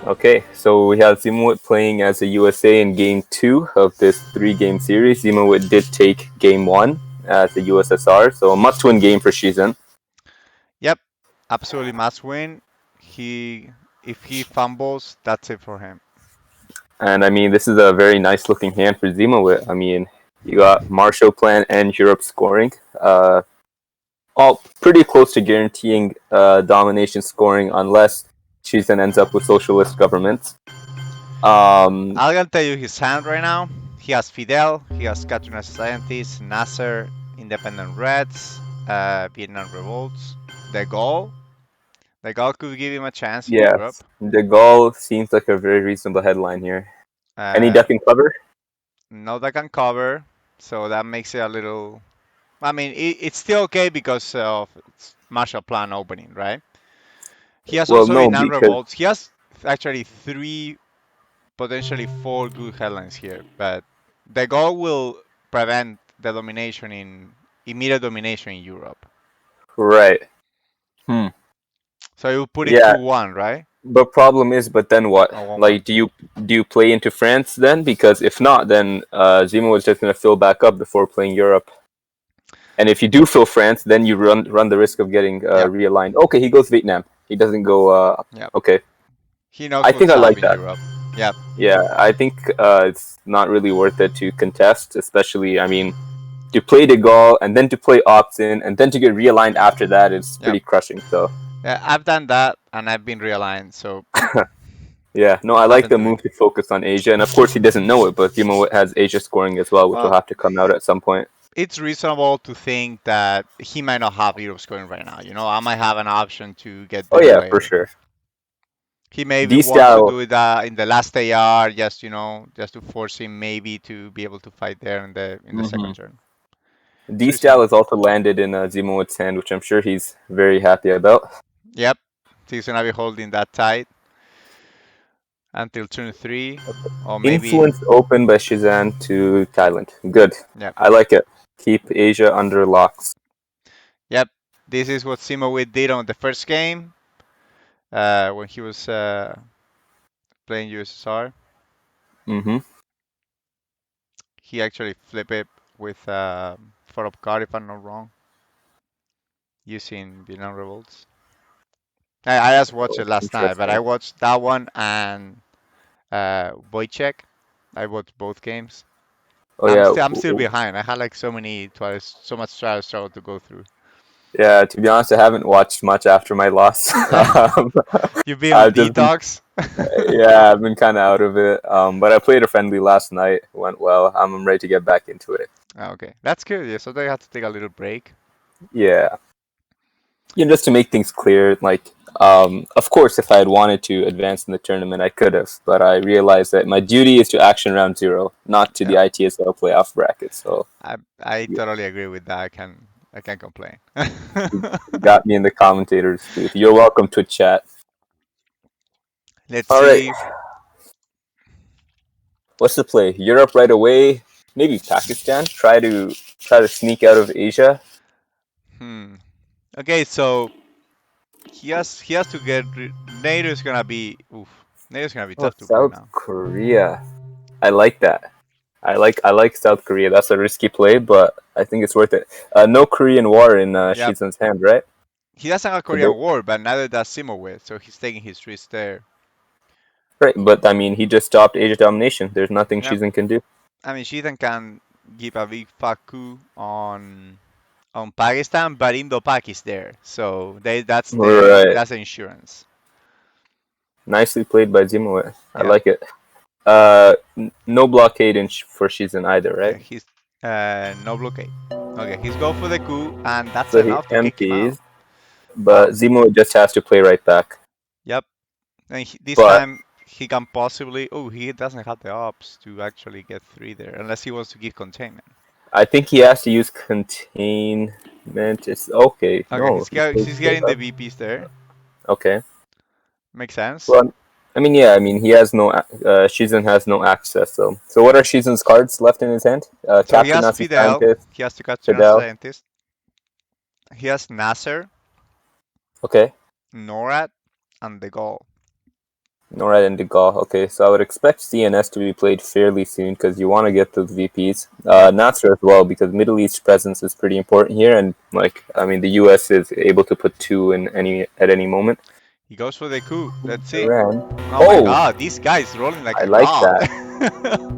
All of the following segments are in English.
Okay, so we have Ziemowit playing as a USA in Game 2 of this 3-game series. Ziemowit did take Game 1 as the USSR, so a must-win game for Shezan. Yep, absolutely must win. If he fumbles, that's it for him. And I mean, this is a very nice-looking hand for Ziemowit. I mean, you got Marshall Plan and Europe scoring. All pretty close to guaranteeing domination scoring unless Shezan ends up with socialist governments. I'm gonna tell you his hand right now. He has Fidel, he has Katrina Scientists, Nasser, Independent Reds, Vietnam Revolts. The goal, the goal could give him a chance in Europe. Yes, De Gaulle seems like a very reasonable headline here. Any Uh, deck in cover? no, that can cover, so that makes it a little. I mean, it's still okay because of Marshall Plan opening, right? He has Well, also no, Vietnam because Revolts. He has actually three, potentially four good headlines here, but the goal will prevent the domination in immediate domination in Europe. right. Hmm. So you put it Yeah, 2-1, right? but problem is, but then what? Or 1-1. Like, do you play into France then? Because if not, then Zemo is just gonna fill back up before playing Europe. And if you do fill France, then you run the risk of getting Yep, realigned. Okay, he goes Vietnam. He doesn't go. yep. Okay, He knows I think what's I up like in that. Europe. Yep, Yeah, I think it's not really worth it to contest, especially. I mean, to play De Gaulle and then to play opt-in and then to get realigned after that is yep. pretty crushing. So Yeah, I've done that and I've been realigned, so yeah, no, I like nothing the to it. move to focus on Asia, and of course he doesn't know it, but Zemo has Asia scoring as well, which will Well, have to come out at some point. it's reasonable to think that he might not have Europe scoring right now. I might have an option to get Oh them yeah, for away. sure. He maybe D wants to style, do it in the last AR, just to force him maybe to be able to fight there in the hmm second turn. It's D style reasonable. has also landed in Zemowit's hand, which I'm sure he's very happy about. Yep, he's gonna be holding that tight until turn 3, or maybe. Influence open by Shizan to Thailand. Good. Yep, I like it. Keep Asia under locks. yep. This is what Ziemowit did on the first game when he was playing USSR. hmm He actually flipped it with 4-up card, if I'm not wrong, using Vietnam Revolts. I just watched it last night, but I Interesting. watched that one and Wojciech. I watched both games. Oh I'm yeah, still I'm still behind. I had like so much trial struggle to go through. yeah. To be honest, I haven't watched much after my loss. Um, You've been on I've just been detox. yeah, I've been kind of out of it. But I played a friendly last night. It went well. I'm ready to get back into it. Okay, that's good. Yeah, so they had to take a little break. Yeah, just to make things clear. Like, of course, if I had wanted to advance in the tournament, I could have. But I realized that my duty is to action round 0, not to the Yeah, ITSL playoff bracket. So I yeah, totally agree with that. I can't complain. you got me in the commentators booth. You're welcome to chat. Let's All right, see. what's the play? Europe right away. Maybe Pakistan. Try to sneak out of Asia. Hmm. Okay, so he has to get NATO is gonna be oof. NATO is gonna be Oh, tough to play South now. Korea. I like that. I like South Korea. That's a risky play, but I think it's worth it. No Korean War in Yep. Shizun's hand, right? He doesn't have So they, Korean War, but neither does Ziemowit, so he's taking his risk there. right, but I mean, he just stopped Asia domination. There's nothing Yep. Shizun can do. I mean, Shitan can give a big fat coup on Pakistan, but Indo-Pak is there, so that's the Right. that's the insurance. Nicely played by Ziemowit. I Yep. like it. No blockade for Shizun either, Yeah, right? he's no blockade. Okay, he's go for the coup, and that's So he enough to kick him out. empties, but Wow. Ziemowit just has to play right back. Yep. And this But time he can possibly. Oh, he doesn't have the ops to actually get 3 there, unless he wants to give containment. I think he has to use containment. It's okay. Okay, No, he plays he's straight getting the up. VPs there. Okay. Makes sense. Well, I mean, yeah. I mean, he has no. Shizun has no access. So what are Shizun's cards left in his hand? So he Captain has Nazi Fidel. Scientist, He has to catch a Fidel. scientist. He has Nasser, Okay. NORAD, and the goal. Norad and De Gaulle. Okay, so I would expect CNS to be played fairly soon because you want to get those VPs. Yep. Nasser as well because Middle East presence is pretty important here, and the U.S. is able to put two in at any moment. He goes for the coup. Let's see. Iran. Oh my Oh, God, this guy is rolling like I a like god. that.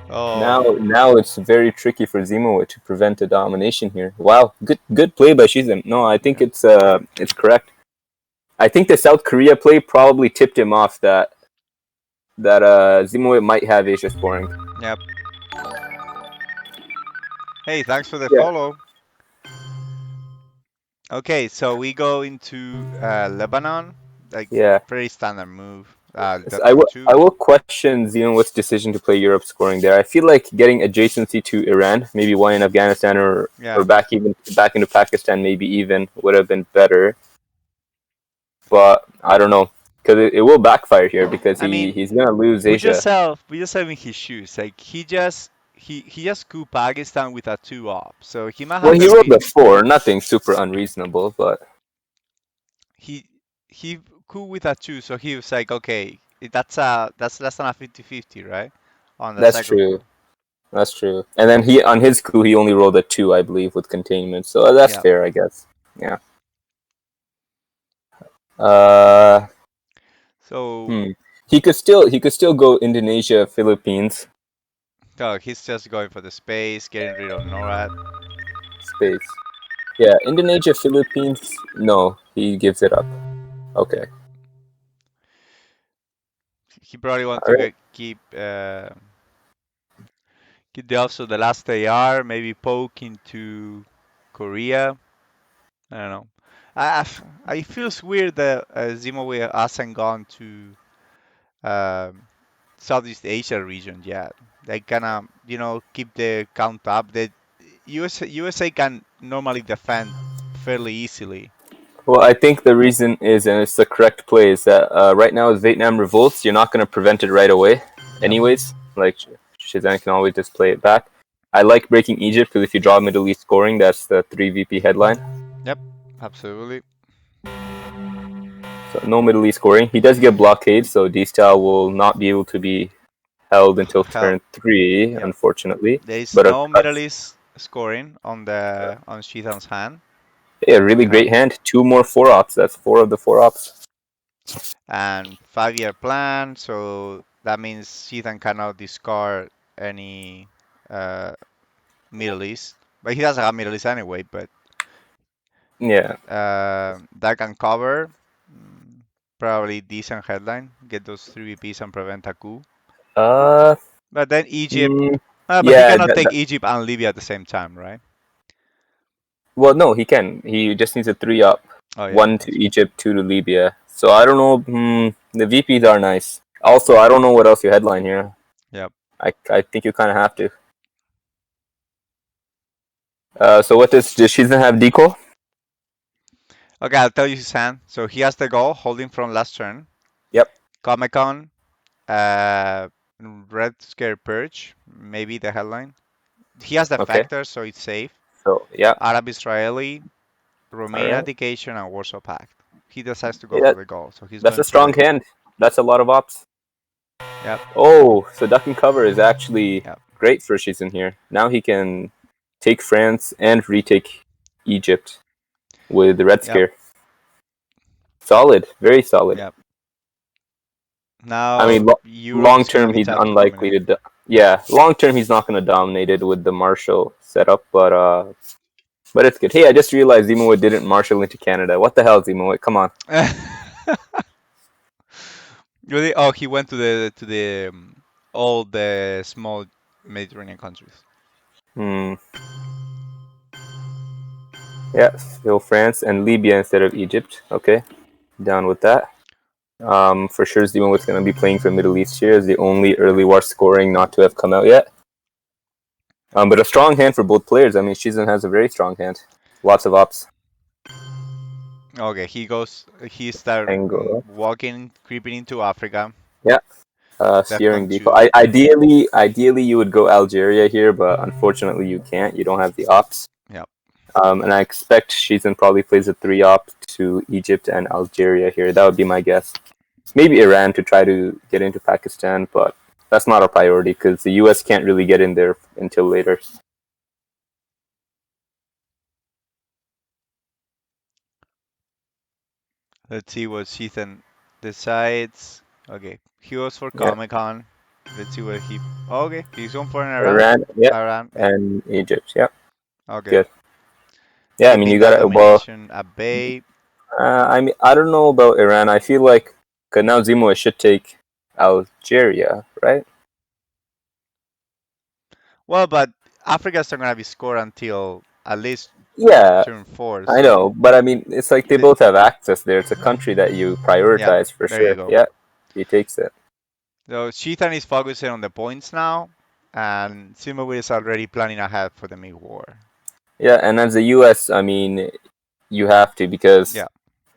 Now, Oh, now it's very tricky for Ziemowit to prevent a domination here. Wow, good play by Shizan. No, I think yeah. it's correct. I think the South Korea play probably tipped him off that Ziemowit might have Asia scoring. Yep. Hey, thanks for the Yeah, follow. Okay, so we go into Lebanon. Like yeah. pretty standard move. So That for two. I will question Ziemowit's decision to play Europe scoring there. I feel like getting adjacency to Iran, maybe one in Afghanistan or Yeah. back into Pakistan, maybe even would have been better. But I don't know because it will backfire here because I mean, he's gonna lose Asia. we just have in his shoes. Like he just coup Pakistan with a 2-up. So he might Well, have he a rolled bit. a four, nothing super unreasonable, but He he coup with a 2, so he was like, okay, that's less than a 50-50, right? On the that's second true. coup. That's true. And then he on his coup he only rolled a two, I believe, with containment. So that's Yeah. fair, I guess. Yeah. Uh, So hmm. He could still go Indonesia, Philippines, he's just going for the space, getting rid of NORAD. space. Yeah, Indonesia, Philippines. No, he gives it up. Okay. He probably want All to right. keep the also the last AR, maybe poke into Korea. I don't know. It feels weird that Zimbabwe hasn't gone to um, Southeast Asia region yet. They kind keep the count up. The USA can normally defend fairly easily. Well, I think the reason is, and it's the correct play, is that right now as Vietnam revolts, you're not going to prevent it right away. Yep. Anyways, like Shezan can always just play it back. I like breaking Egypt because if you draw Middle East scoring, that's the 3 VP headline. Yep. Absolutely. So no Middle East scoring. He does get blockade, so D-Style will not be able to be held until Hell. turn 3, Yep. unfortunately. There is But no Middle East scoring on Shizan's hand. a really You have great hand. 2 more 4 ops. That's 4 of the 4 ops. and 5-year plan, so that means Shizan cannot discard any uh, Middle East. But he doesn't have Middle East anyway, but Yeah. that can cover. mm, Probably decent headline. Get those 3 VPs and prevent a coup. Uh, But then Egypt. mm, But he yeah. cannot take Egypt and Libya at the same time, right? Well, no, he can. He just needs a 3 up. Oh yeah, 1 to that's Egypt, 2 to Libya. So I don't know. The VPs are nice. Also, I don't know what else you headline here. yep. I think you kind of have to. So what does she doesn't have deco? Okay, I'll tell you his hand. So he has the goal holding from last turn. Yep. Comic-Con, uh, Red Scare Purge, maybe the headline. He has the Okay. factor, so it's safe. So yeah. Arab Israeli, All Romanian right. Education, and Warsaw Pact. He decides to go Yeah, for the goal, so he's that's going a for strong the. hand. That's a lot of ops. Yep, Oh, so duck and cover is actually yep, great for Shizan here. Now he can take France and retake Egypt with the Red yep, Scare. Solid, very solid. yep. I Now mean, Europe long is gonna term be he's tough to unlikely dominate. to. Yeah, long term he's not going to dominate it with the Marshall setup, but it's good. Hey, I just realized Ziemowit didn't marshal into Canada. What the hell, Ziemowit? Come on. Really? Oh, he went to all the small Mediterranean countries. Hmm. Yeah, still France and Libya instead of Egypt. Okay, down with that. For sure, Ziemowit's going to be playing for Middle East here as the only early war scoring not to have come out yet. But a strong hand for both players. I mean, Shizan has a very strong hand. Lots of ops. Okay, he started Angola. walking, creeping into Africa. Yeah. Defcon Steering default. 2. Ideally, you would go Algeria here, but unfortunately, you can't. You don't have the ops. Yep. And I expect Shezan probably plays a 3-op to Egypt and Algeria here. That would be my guess. Maybe Iran to try to get into Pakistan, but that's not a priority because the US can't really get in there until later. Let's see what Ethan decides. Okay, he goes for Yeah, Comic Con. Let's see what he. Okay, he's going for an Iran. Iran, yeah, Iran, yeah. and Egypt, yeah, Okay, good. Yeah, I mean keeping you that gotta. Well, domination at bay. I mean I don't know about Iran. I feel like cause now Zimbabwe should take Algeria, right? Well, but Africa's not gonna be scored until at least Yeah, turn four. I So, know, but I mean it's like they the, both have access there. It's a country that you yeah, prioritize for there you sure. go. Yeah, he takes it. So Cheetah is focusing on the points now, and Zimbabwe is already planning ahead for the mid-war. Yeah, and as the US, I mean, you have to because Yeah,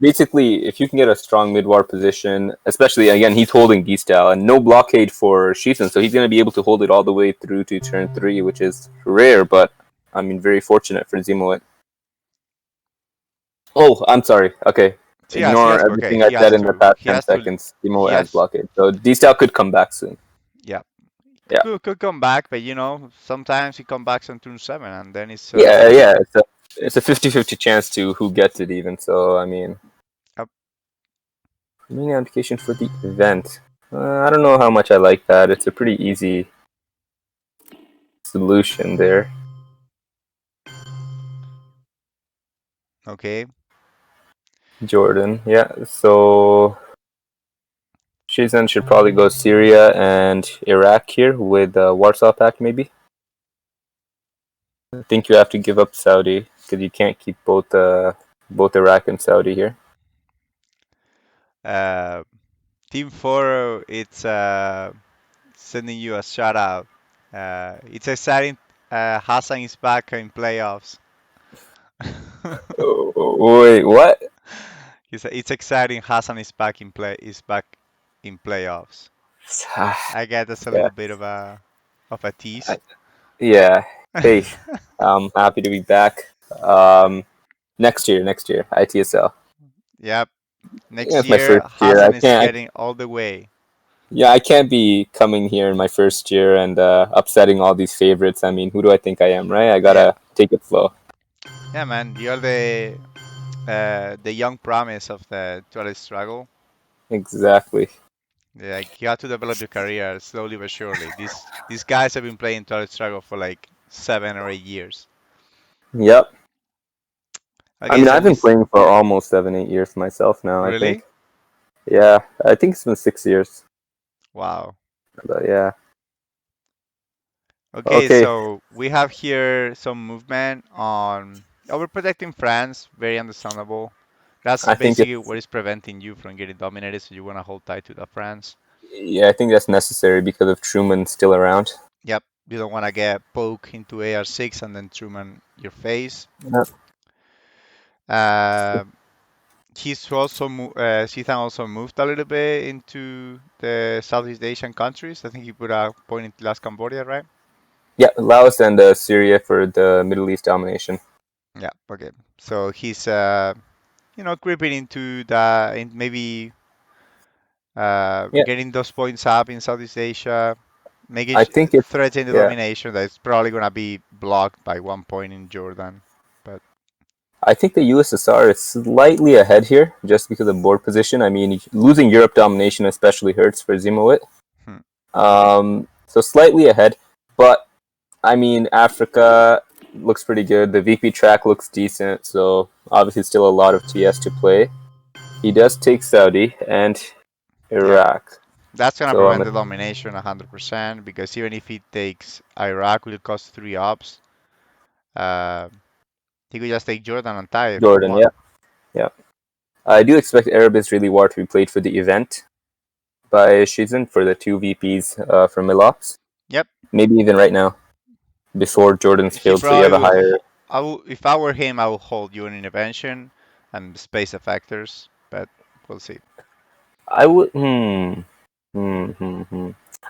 basically, if you can get a strong mid-war position, especially again, he's holding D style and no blockade for Shizan, so he's going to be able to hold it all the way through to turn 3, which is rare, but I mean, very fortunate for Ziemowit. Oh, I'm sorry. Okay, so he ignore has to. Okay, everything I said in the past he 10 has to, seconds. he Ziemowit has has, blockade, so D style could come back soon. yeah, Yeah, could come back, but sometimes he come back on turn 7, and then it's yeah. It's a 50-50 chance to who gets it even. So I mean, up. main application for the event. I don't know how much I like that. It's a pretty easy solution there. Okay, Jordan, yeah. So Shizan should probably go Syria and Iraq here with Warsaw Pact, maybe. I think you have to give up Saudi because you can't keep both Iraq and Saudi here. uh, Team 4, it's sending you a shout out. It's exciting. Hassan is back in playoffs. Oh, wait, what? It's exciting. Hassan is back in playoffs. I get that's a Yeah, little bit of a tease. yeah. Hey, I'm happy to be back. Um, next year, ITSL. Yep. Yeah, Next it's my year, first year. Hassan is getting all the way. Yeah, I can't be coming here in my first year and upsetting all these favorites. I mean, who do I think I am, right? I Yeah. gotta take it slow. Yeah, man. You're the young promise of the Twilight Struggle. Exactly. Yeah, you have to develop your career slowly but surely. These guys have been playing Twilight Struggle for like 7 or 8 years. Yep. I Okay, mean, so I've we been playing for almost 7, 8 years myself now. I really? think. Yeah, I think it's been 6 years. Wow. But yeah. Okay, Okay. so we have here some movement on overprotecting France. Very understandable. That's I think basically it's what is preventing you from getting dominated, so you want to hold tight to the France. yeah. I think that's necessary because of Truman still around. Yep, you don't want to get poked into AR6 and then Truman your face. Yeah. Uh, Sithan also moved a little bit into the Southeast Asian countries. I think he put a point into last Cambodia, right? Yeah, Laos and Syria for the Middle East domination. Yeah, okay. So he's creeping into maybe Yeah, getting those points up in Southeast Asia, making I think it's threatening the yeah. domination that's probably gonna be blocked by 1 point in Jordan. But I think the USSR is slightly ahead here just because of board position. I mean, losing Europe domination especially hurts for Ziemowit. hmm, So slightly ahead, but I mean, Africa looks pretty good. The VP track looks decent, so obviously still a lot of TS to play. He does take Saudi and yeah, Iraq. that's gonna So prevent the domination 100% because even if he takes Iraq, will cost 3 ops. Uh, he could just take Jordan and tie it for Jordan, yeah, one. yeah. I do expect Arab Israeli war to be played for the event by Shizan for the two VPs from Milops. Yep, Maybe even right now before Jordan's he field, so you probably have a will. higher. If I were him, I would hold UN intervention and space effectors, but we'll see. I would.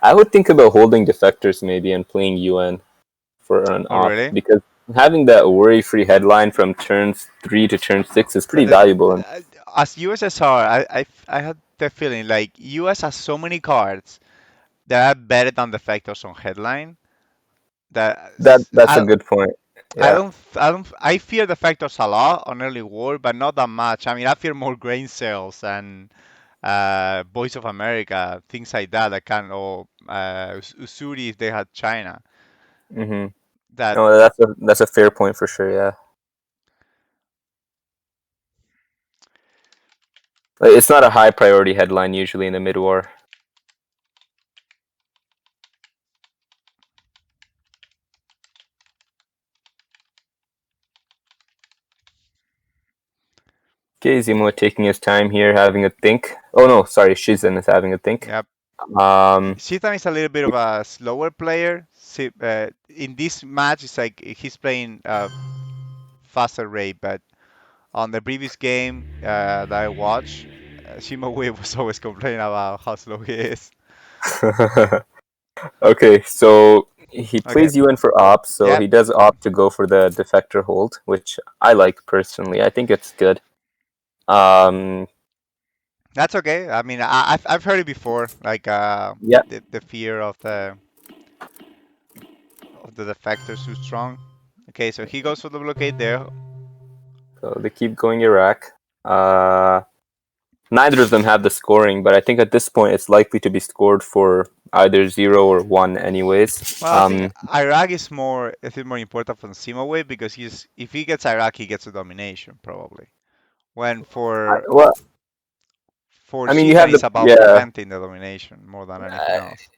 I would think about holding defectors maybe and playing UN for an Oh, op really? because having that worry-free headline from turns 3 to turn 6 is But pretty valuable. And as USSR, I had the feeling like US has so many cards that are better than the factors on headline. That that's a good point. Yeah. I fear the factors a lot on early war, but not that much. I mean, I fear more grain sales and Voice of America, things like that. That can or Usuri if they had China. Hmm. That No, that's a fair point for sure. Yeah. Like, it's not a high priority headline usually in the mid-war. Okay, Ziemowit taking his time here, having a think. Oh no, sorry, Shizan is having a think. Yep. Um, Shitan is a little bit of a slower player. In this match, it's like he's playing faster rate, but on the previous game that I watched, Shimaway was always complaining about how slow he is. okay, so he Okay. plays you in for ops, so Yep. he does opt to go for the defector hold, which I like personally. I think it's good. Um, That's okay. I mean, I've heard it before, like yeah, the fear of the defectors too strong. Okay, so he goes for the blockade there. so they keep going Iraq. Uh, Neither of them have the scoring, but I think at this point it's likely to be scored for either 0 or 1, anyways. Well, I think Iraq is more important for Simaway because if he gets Iraq, he gets a domination probably. When Well, for I mean, you Shitan, have it's the about yeah. preventing the domination more than anything else.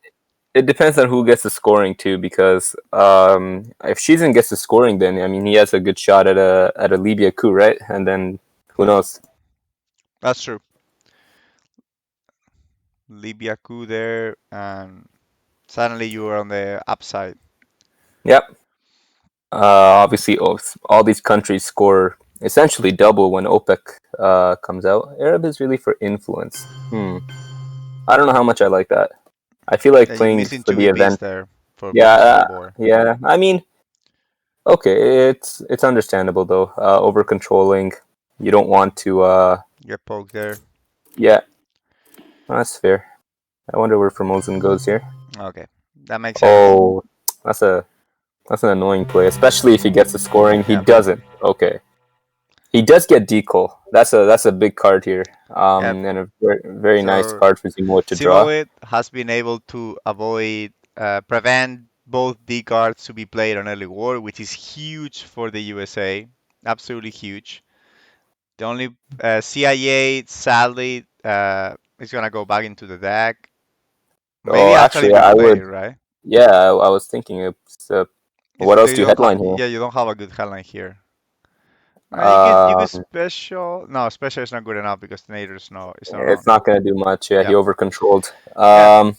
It depends on who gets the scoring too, because if Shizan gets the scoring, then I mean he has a good shot at a Libya coup, right? And then who knows? That's true. Libya coup there, and suddenly you are on the upside. Yep. Obviously, all these countries score essentially double when OPEC comes out. Arab is really for influence. I don't know how much I like that. I feel like Yeah, you're playing missing for two the VPs event. there for Yeah, for board. yeah. I mean, okay, it's understandable though. Over controlling, you don't want to. Get poked there. Yeah, that's fair. I wonder where Formosan goes here. Okay, that makes sense. Oh, that's a that's an annoying play, especially if he gets the scoring. He Yep. doesn't. Okay, he does get decal. That's a big card here. Yep. And a very, very nice So card for Ziemowit to draw. Ziemowit has been able to prevent both D cards to be played on early war, which is huge for the USA. Absolutely huge. The only CIA, sadly, is gonna go back into the deck. Maybe Oh, actually actually, be I played, would. right? Yeah, I was thinking. What else do you headline here? Yeah, you don't have a good headline here. You could Um, special. No, special is not good enough because the Nader is no, it's not it's on. not going to do much. Yeah, he Yep. over controlled. Yep.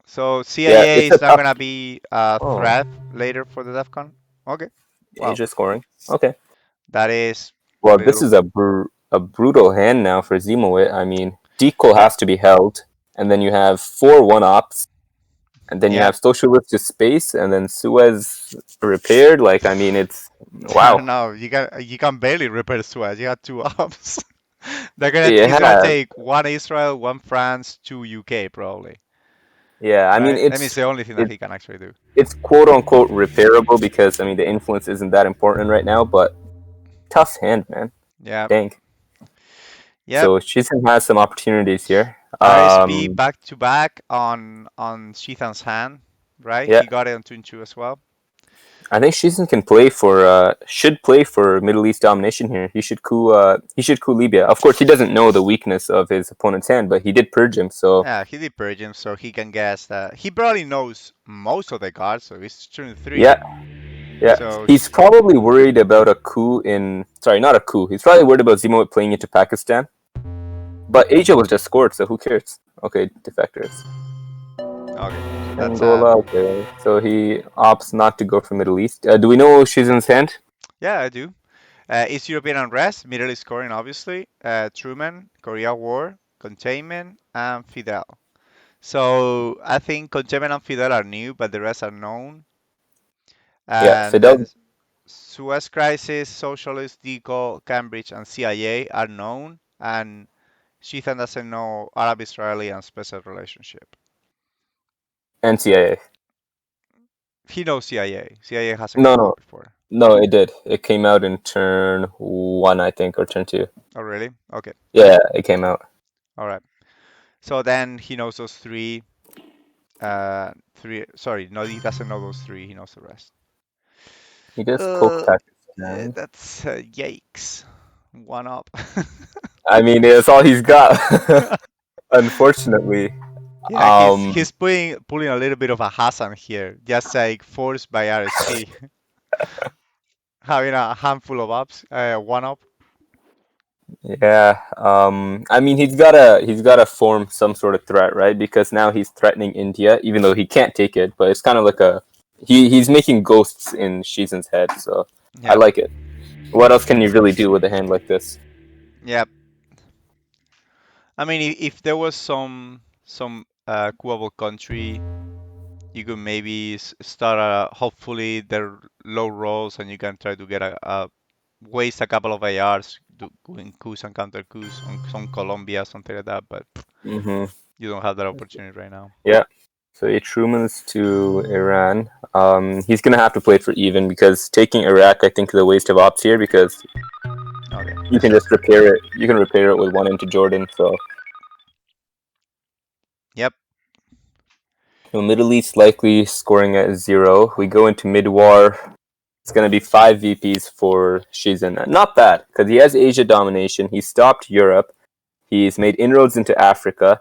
So Yeah, CIA it's a is not tough. gonna be a Oh, threat later for the DEFCON. Okay. Well, Asia scoring. Okay. that is a Well, this little. is a brutal hand now for Ziemowit. I mean, Deco Yep. has to be held, and then you have 4 1 ops, and then you Yep. have Socialist to space, and then Suez repaired. Like, I mean, it's I don't wow. know. You can barely repair Suez. You got two ups. He's gonna Yeah, take one Israel, one France, two UK probably. yeah. I mean, Right? I mean, it's the only thing that it, he can actually do. it's quote unquote repairable because I mean the influence isn't that important right now, but tough hand, man. Yep. Dang. Yep. So Shizan has some opportunities here. RSP back to back on Shitan's hand, right? Yeah, He got it on Twin 2 as well. I think Shizan can play for should play for Middle East domination here. He should coup Libya. Of course, he doesn't know the weakness of his opponent's hand, but he did purge him. So Yeah, he did purge him, so he can guess that he probably knows most of the cards, so it's turn 3. yeah, yeah. So He's probably worried about a coup in. Sorry, not a coup. He's probably worried about Zimbabwe playing into Pakistan. But Asia was just scored, so who cares? Okay, defectors. okay, so that's Angola, okay. So he opts not to go for Middle East. Do we know Shizan's hand? yeah, I do. East European unrest, Middle East scoring, obviously. Truman, Korea War, containment, and Fidel. So I think containment and Fidel are new, but the rest are known. Yeah, And Fidel. Suez Crisis, Socialist, Deco, Cambridge, and CIA are known, and Shezan doesn't know Arab-Israeli and special relationship. NCAA. He knows CIA. CIA hasn't No, come no, out before. no. It did. It came out in turn one, I think, or turn two. Oh, really? Okay. Yeah, it came out. All right. So then he knows those three. Three. Sorry, no, he doesn't know those three. He knows the rest. He just poke Uh, Pakistan. that's yikes. One up. I mean, it's all he's got. Unfortunately. Yeah, Um. he's pulling a little bit of a Hassan here, just like forced by RSP, having a handful of ups, one up. Yeah. I mean, he's gotta form some sort of threat, right? Because now he's threatening India, even though he can't take it. But it's kind of like he's making ghosts in Shizan's head. So I Yeah, like it. What else can you really do with a hand like this? yeah. I mean, if there was some cool country, you could maybe start hopefully they're low rolls and you can try to get a waste a couple of ARs doing coups and counter coups on some Colombia, something like that. But Mm-hmm. you don't have that opportunity right now. Yeah. So he Truman's to Iran. He's gonna have to play it for even because taking Iraq, I think, is a waste of ops here because Okay. you can just repair it. You can repair it with one into Jordan. So Yep. the Middle East likely scoring at 0. We go into mid-war. It's gonna be 5 VPs for Shizan. Not bad because he has Asia domination. He stopped Europe. He's made inroads into Africa.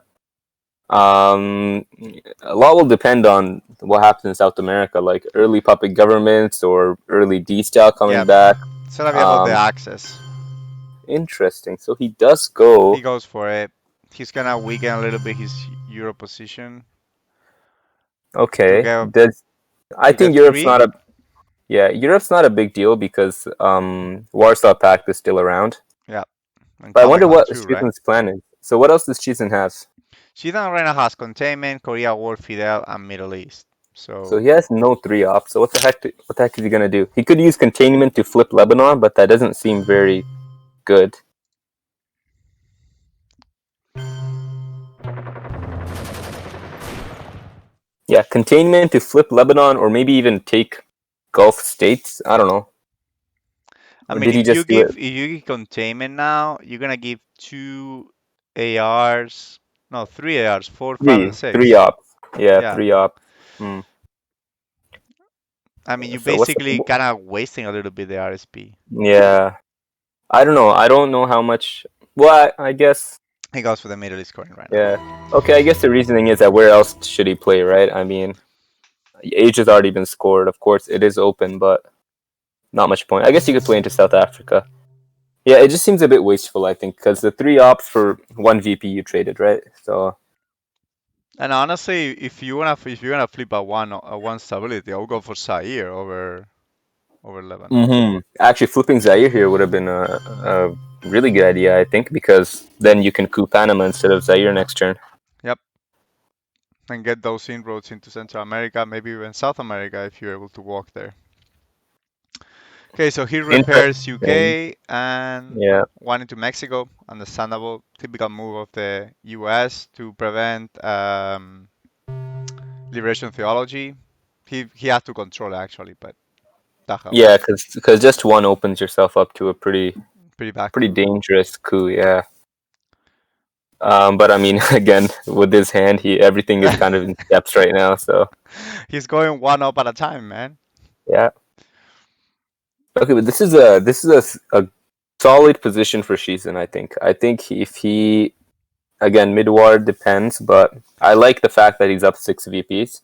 A lot will depend on what happens in South America, like early puppet governments or early D-style coming Yep. back. It's gonna be about the Um, access. Interesting. So he does He go. goes for it. He's gonna weaken a little bit his Euro position to Okay. get Does I to get think Europe's three. not a yeah Europe's not a big deal because Warsaw Pact is still around. Yeah, and But I wonder Kazakh what too, right? Steven's plan is. So what else does Cheeseman have? Shidan right now has containment, Korea War, Fidel, and Middle East. So So he has no 3 ops. So what the heck is he gonna do? He could use containment to flip Lebanon, but that doesn't seem very good. Yeah, containment to flip Lebanon or maybe even take Gulf states. I don't know. I Or mean, did he just do it? if you give containment now, you're gonna give two ARs, no, three ARs, four, five, and Three six. ops. Yeah, Yeah, 3 ops. Hmm. I mean, you're So what's basically kind of wasting a little bit the RSP. yeah? I don't know. I don't know how much. Well, I guess He goes for the Middle East scoring right now. yeah. Okay, I guess the reasoning is that where else should he play, right? I mean, age has already been scored. Of course, it is open, but not much point. I guess you could play into South Africa. Yeah, it just seems a bit wasteful, I think, because the 3 ops for 1 VP you traded, right? So And honestly, if you're gonna flip a one stability, I would go for Zaire over Lebanon. Actually, flipping Zaire here would have been a really good idea, I think, because then you can coup Panama instead of Zaire next turn. Yep, and get those inroads into Central America, maybe even South America if you're able to walk there. Okay, so he repairs Interesting. UK and Yeah. one into Mexico. Understandable, typical move of the US to prevent liberation theology. He had to control it actually, but that Yeah, helps. because just one opens yourself up to a Pretty bad pretty coup. dangerous coup. Yeah. But I mean, again, with his hand, he everything is kind of in steps right now. So He's going one up at a time, man. yeah. Okay, but this is a solid position for Shizan. I think. I think if he again mid-war depends, but I like the fact that he's up 6 VPs.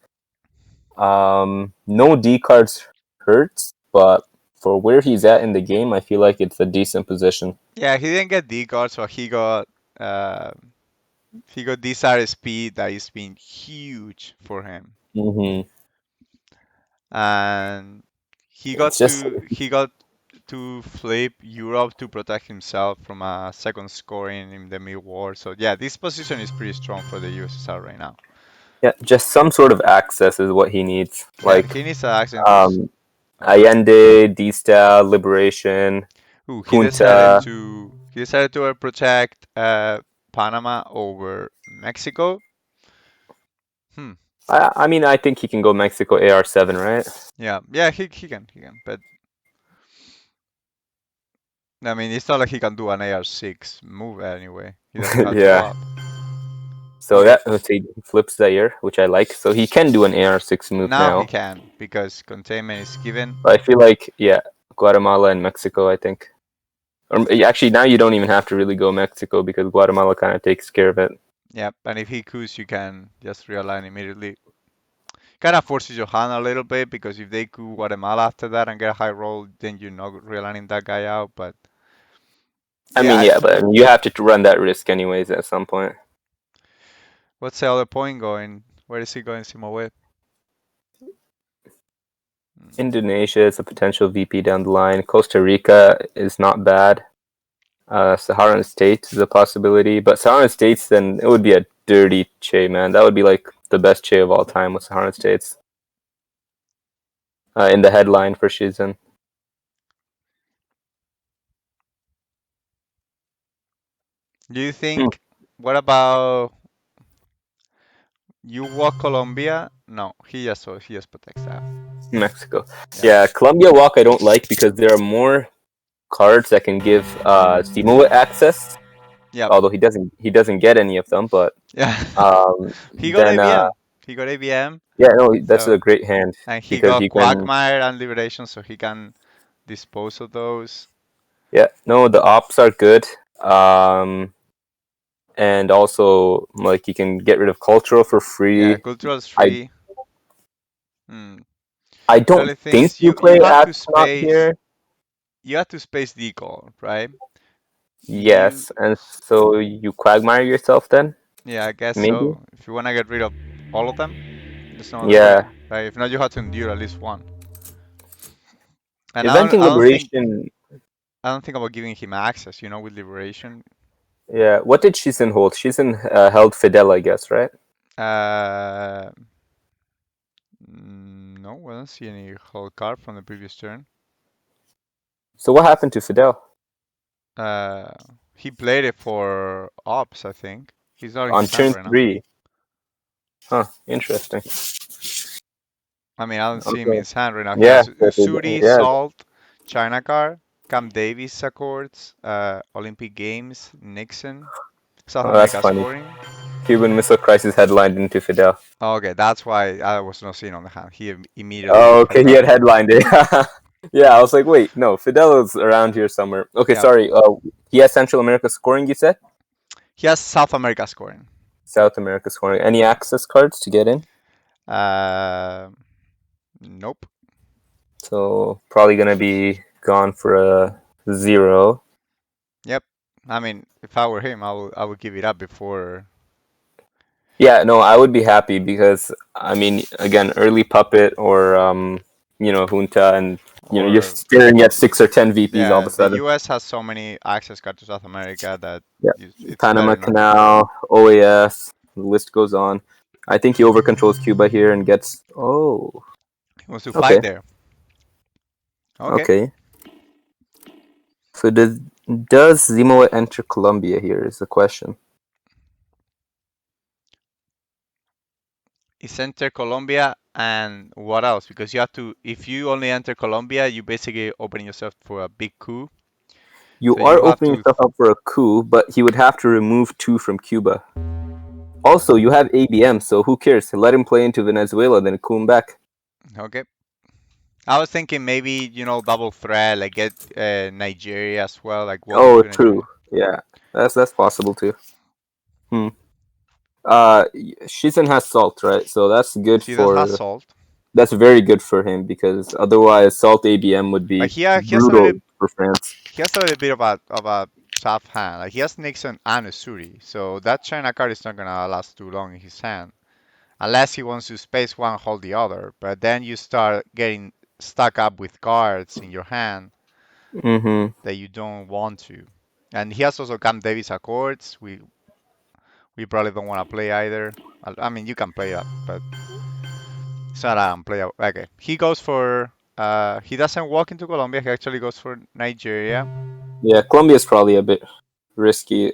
No D cards hurts, but for where he's at in the game, I feel like it's a decent position. Yeah, he didn't get D guards, but uh, he got this RSP that has been huge for him. Hmm And It's just he got to flip Europe to protect himself from a second scoring in the mid-war. So yeah, this position is pretty strong for the USSR right now. yeah, just some sort of access is what he needs. Yeah, Like he needs to access into um, Allende, D-Style, Liberation, Ooh, he decided Junta. to protect Panama over Mexico. Hmm. I mean, I think he can go Mexico AR7, right? Yeah, yeah, he can. But I mean, it's not like he can do an AR6 move anyway. He doesn't have to Yeah. up. So Okay, that let's see, flips Zaire, which I like. So he can do an AR6 move now he now. can because containment is given. But I feel like, yeah, Guatemala and Mexico, I think. Or actually, now you don't even have to really go Mexico because Guatemala kind of takes care of it. Yep, and if he coups, you can just realign immediately. Kind of forces your hand a little bit because if they coup Guatemala after that and get a high roll, then you're not realigning that guy out. But I yeah, mean, yeah, but I mean, you have to run that risk anyways at some point. what's the other point going? Where is he going, Ziemowit? Indonesia is a potential VP down the line. Costa Rica is not bad. Saharan States is a possibility, but Saharan States, then it would be a dirty Che, man. That would be like the best Che of all time with Saharan States in the headline for Shizan. Do you Hmm. think? What about you walk Colombia? No, he just protects that. Mexico. Yep. Yeah, Colombia Walk I don't like because there are more cards that can give Ziemowit access. Yep. Although he doesn't get any of them, but Yeah. He got then ABM. He got ABM. yeah, no, that's a So great hand and he because got he can. Quagmire and Liberation, so he can dispose of those. Yeah, no, the ops are good. Um, and also like you can get rid of cultural for Yeah, free. cultural's I free. Hmm. I The don't only thing think is you you play have to astronaut space here. decall, right? You Yes, and so you quagmire yourself then, yeah, I guess maybe. so. If you wanna get rid of all of them, there's no other way, Yeah, right? If not, you have to endure at least one. And eventing I don't think liberation. about giving him access, with liberation. Yeah, what did Shizun hold? Shizun held Fidel, I guess, right? Uh, no, I don't see any whole card from the previous turn. So what happened to Fidel Uh, he played it for ops, I think. He's not in on his hand turn right now. 3? Huh, interesting. I mean, I don't see him in Okay. his hand right now. He Yeah, has Usuri, yeah. Salt, China card, Camp Davis Accords, Olympic Games, Nixon, South Oh, that's America funny. scoring. Cuban Missile Crisis headlined into Fidel. Okay, that's why I was not seeing on the hand. He immediately Oh, okay, he had headlined it. headlined it. Yeah, I was like, wait, no, Fidel is around here somewhere. Okay, Yeah, sorry. He has Central America scoring, you said? he has South America scoring. South America scoring. Any Yeah. access cards to get in? Uh, nope. So probably gonna be gone for a 0. Yep. I mean, if I were him, I would give it up before. Yeah, no, I would be happy because I mean, again, early puppet or junta, and you're Or staring at 6 or 10 VPs all of yeah, a the sudden. U.S. has so many access cards to South America that Yeah, it's Panama better not to give it up. Canal, OAS, the list goes on. I think he over controls Cuba here and gets. Oh, He wants to fight okay, there. Okay. okay. So does Zemo enter Colombia here? Is the question. It's enter Colombia and what else? Because you have to, if you only enter Colombia, you basically open yourself for a big coup. You So are you have opening to, yourself up for a coup, but he would have to remove 2 from Cuba. Also, you have ABM, so who cares? Let him play into Venezuela, then coup him back. okay. I was thinking maybe, double threat, like get Nigeria as well, like walk Oh, into true. Nigeria. Yeah, that's possible too. Hmm. Shizen has salt, right? So that's good See, that has for. salt. That's very good for him because otherwise, salt ABM would But be he has a brutal little, for France. he has a little bit of a tough hand. Like he has Nixon and Usuri, so that China card is not gonna last too long in his hand. Unless he wants to space one, hold the other. But then you start getting stuck up with cards in your hand Mm-hmm. that you don't want to. And he has also Camp Davis Accords. We probably don't want to play either. I mean, you can play that, but it's not unplayable. Okay, he goes for He doesn't walk into Colombia. He actually goes for Nigeria. Yeah, Colombia is probably a bit risky.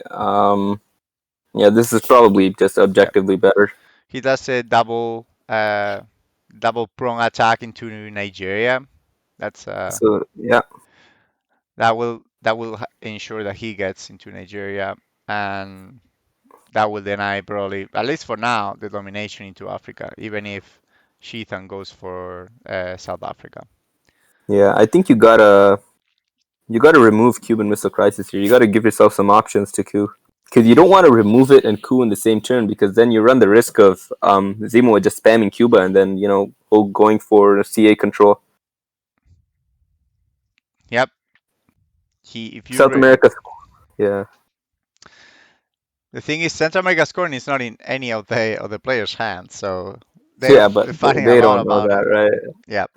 Yeah, this is probably just Yeah, objectively better. he does a double prong attack into Nigeria. That's So yeah, that will ensure that he gets into Nigeria, and that will deny probably, at least for now, the domination into Africa, even if Shezan goes for South Africa. yeah. I think you gotta remove Cuban Missile Crisis here. You gotta give yourself some options to coup. Because you don't want to remove it and coup in the same turn, because then you run the risk of Ziemowit just spamming Cuba and then going for CA control. Yep. If you South America, yeah, the thing is, Central America scoring is not in any of the players' hands, so yeah, they're but fighting a they lot don't know about that, it. right? Yep.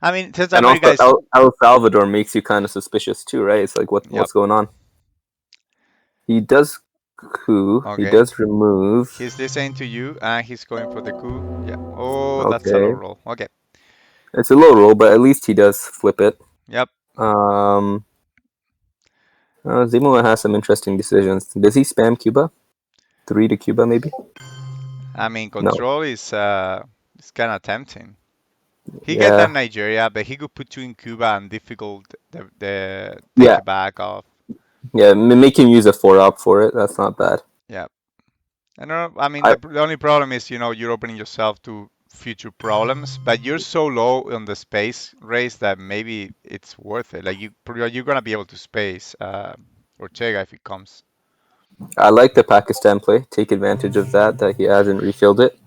I mean, Central And America also, is. El Salvador makes you kind of suspicious too, right? It's like Yep. what's going on? He does coup. He Okay. does remove. He's listening to you, and he's going for the coup. Yeah. Oh, that's a low Okay, roll. Okay. it's a low roll, but at least he does flip it. Yep. Um, Zimmerman has some interesting decisions. Does he spam Cuba? 3 to Cuba, maybe? I mean, No. control is kind of tempting. He get that Yeah. Nigeria, but he could put two in Cuba and difficult the take Yeah. it back off. Yeah. Make him use a 4-op for it. That's not bad. Yeah. I don't know. I mean, I the only problem is, you're opening yourself to future problems, but you're so low on the space race that maybe it's worth it. Like you're gonna be able to space Ortega if it comes. I like the Pakistan play. Take advantage of that he hasn't refilled it.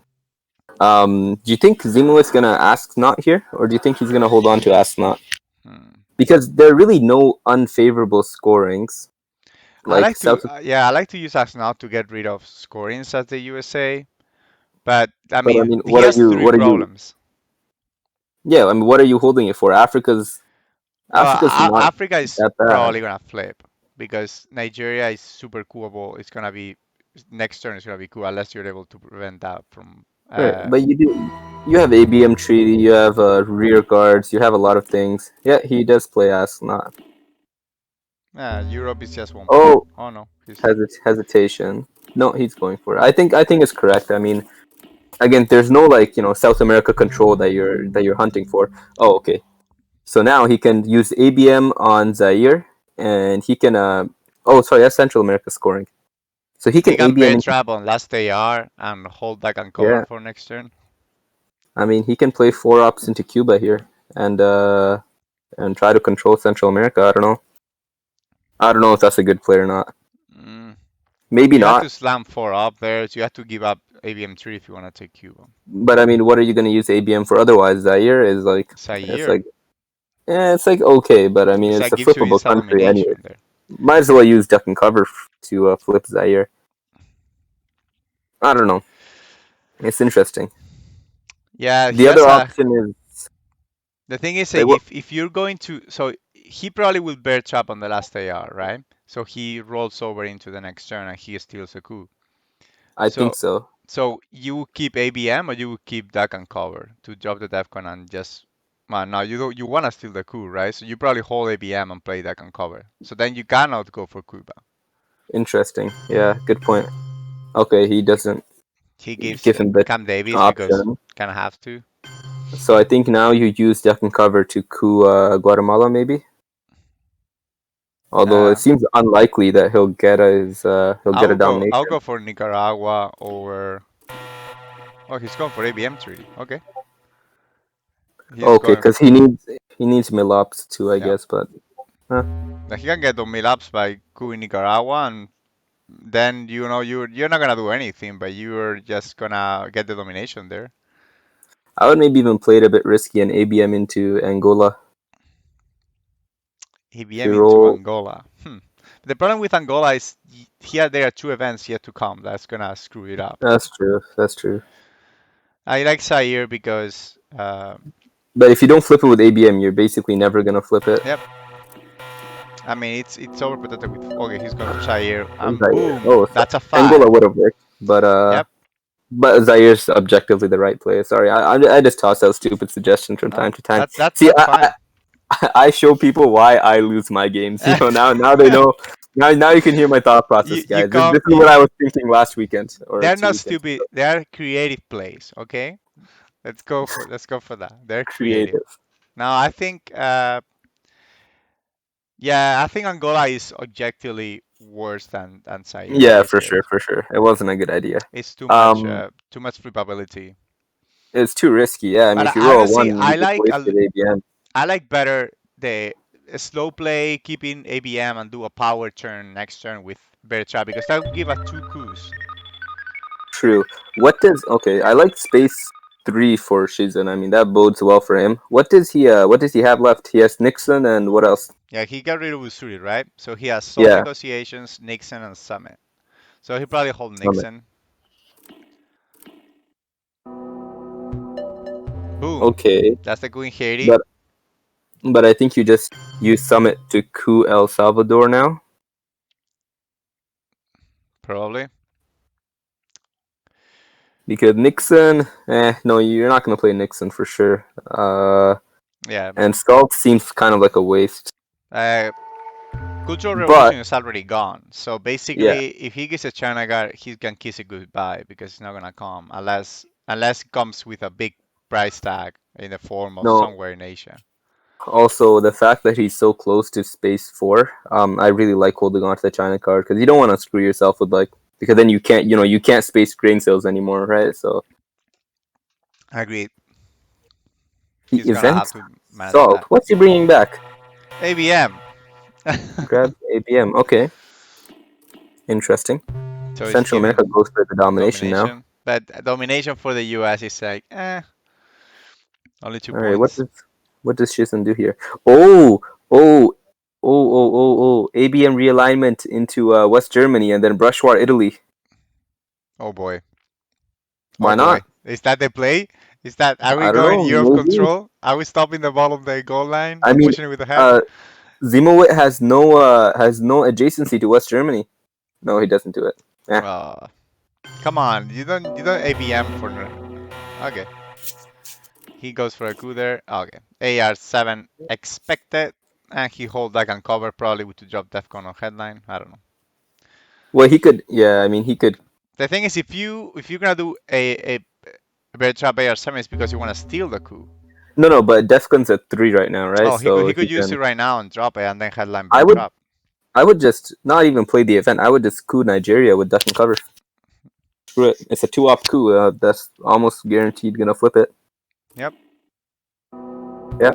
Do you think Zimowit's gonna ask not here, or do you think he's gonna hold on to ask not? Hmm. Because there are really no unfavorable scorings. I Like like to, South, yeah, I like to use Axe now to get rid of scorings as the USA, but I but I mean, mean, he what are has you? three What are you? problems. Yeah, I mean, what are you holding it for? Well, Africa's not Africa is that probably bad. gonna flip because Nigeria is super coolable. It's gonna be next turn is gonna be cool unless you're able to prevent that from. Right, but you have ABM treaty, you have rear guards, you have a lot of things. Yeah, he does play ass not. Europe is just 1 point. Oh, Oh no, he's hesitation. No, he's going for it. I think it's correct. I mean, again, there's no like South America control that you're hunting for. Oh, okay. So now he can use ABM on Zaire, and he can oh, sorry, that's Central America scoring. So he he can can ABM bear into, trap on last AR and hold back and cover yeah. for next turn. I mean, he can play 4 ops into Cuba here, and try to control Central America. I don't know. I don't know if that's a good play or not. Mm. Maybe You have to not. slam 4 up there, so you have to give up ABM3 if you want to take Cuba. But I mean, what are you going to use ABM for otherwise? Zaire is like it's Zaire. like it's like okay, but I mean, Because it's that a gives you flippable instant country anyway. domination there. Might as well use duck and cover to flip Zaire. I don't know. It's interesting. Yeah, he The has other a. option is The thing is, like like what if you're going to, so he probably will bear trap on the last AR, right? So he rolls over into the next turn and he steals a coup. I think So so. so you keep ABM or you keep duck and cover to drop the DEFCON and just. Man, now you want to steal the coup, right? So you probably hold ABM and play duck and cover. So then you cannot go for Cuba. Interesting. Yeah, good point. Okay, he doesn't He gives give him the Cam Davis because option. kind of have to. So I think now you use duck and cover to coup Guatemala, maybe. Although it Uh, seems unlikely that he'll get a I'll domination. go for Nicaragua over. Oh, he's going for ABM treaty. Okay, he's Okay, going. because he needs Milops too, I Yeah, guess. But huh. he can get the milaps by coup in Nicaragua, and then you're not gonna do anything, but you're just gonna get the domination there. I would maybe even play it a bit risky and ABM into Angola ABM to into roll. Angola. The problem with Angola is here there are two events yet to come. That's gonna screw it up. That's true. That's true. I like Zaire because But if you don't flip it with ABM, you're basically never gonna flip it. yep. I mean it's overprotected with okay. He's going for Zaire and Zaire. boom, Oh, that's a Angola five. would have worked, but Yep. But Zaire's objectively the right player. Sorry, I just toss out stupid suggestions from No, time to time. See, that's fine. I show people why I lose my games. Now they know. Now you can hear my thought process, You guys. This come. is what I was thinking last weekend or They're two not weekends stupid. ago. They are creative plays. Okay, let's go for that. They're creative. Creative. Now I think yeah, I think Angola is objectively worse than Zaire in Yeah, this for case. sure, for sure. It wasn't a good idea. It's Um, too much probability. it's too risky. Yeah, I mean, But if you roll a honestly, one, you just wasted ABM. I like better the slow play, keeping ABM and do a power turn next turn with better trap because that will give us two coups. True. What does okay? I like space three for Shizun. I mean, that bodes well for him. What does he have left? He has Nixon and what else? Yeah, he got rid of Usuri, right? So he has Soul Yeah, Negotiations, Nixon, and Summit. So he probably hold Summit. Nixon. Boom. Okay, That's the Queen Haiti. but I think you just use Summit to coup El Salvador now Probably. because Nixon. No, you're not gonna play Nixon for sure. Yeah. And Salt seems kind of like a waste. Uh, Cultural But Revolution is already gone. So yeah, basically, if he gets a China guard, he can kiss it goodbye because it's not gonna come unless it comes with a big price tag in the form of no. somewhere in Asia. Also, the fact that he's so close to space four, I really like holding on to the China card because you don't want to screw yourself with like because then you can't space grain sales anymore, right? So I agree. he He's gonna have events to manage salt. that. What's he bringing back? ABM. Grab ABM. Okay, interesting. So it's Central America giving goes for the domination now. domination, but domination for the US is like, only two All right, points. what does Shizun do here? Oh, oh, oh. ABM realignment into West Germany and then Brushwar Italy. Oh boy. Oh Why boy. not? Is that the play? Is that are we I don't going know. year of Maybe. control? Are we stopping the ball of the goal line I and mean, pushing it with the head? uh, Ziemowit has no adjacency to West Germany. No, he doesn't do it. Yeah. Come on, you don't ABM for okay. He goes for a coup there. Okay. AR7 expected. And he hold that can cover probably with to drop Defcon on headline. I don't know. Well, he could. Yeah, I mean, he could. The thing is if you're gonna do a bear trap AR7 it's because you wanna steal the coup. No, but Defcon's at 3 right now, right? Oh, he could So he he could use can. it right now and drop it and then headline I bear would. trap. I would just not even play the event. I would just coup Nigeria with Defcon cover. Screw it. It's a 2-op coup. That's almost guaranteed gonna flip it. Yep. Yeah,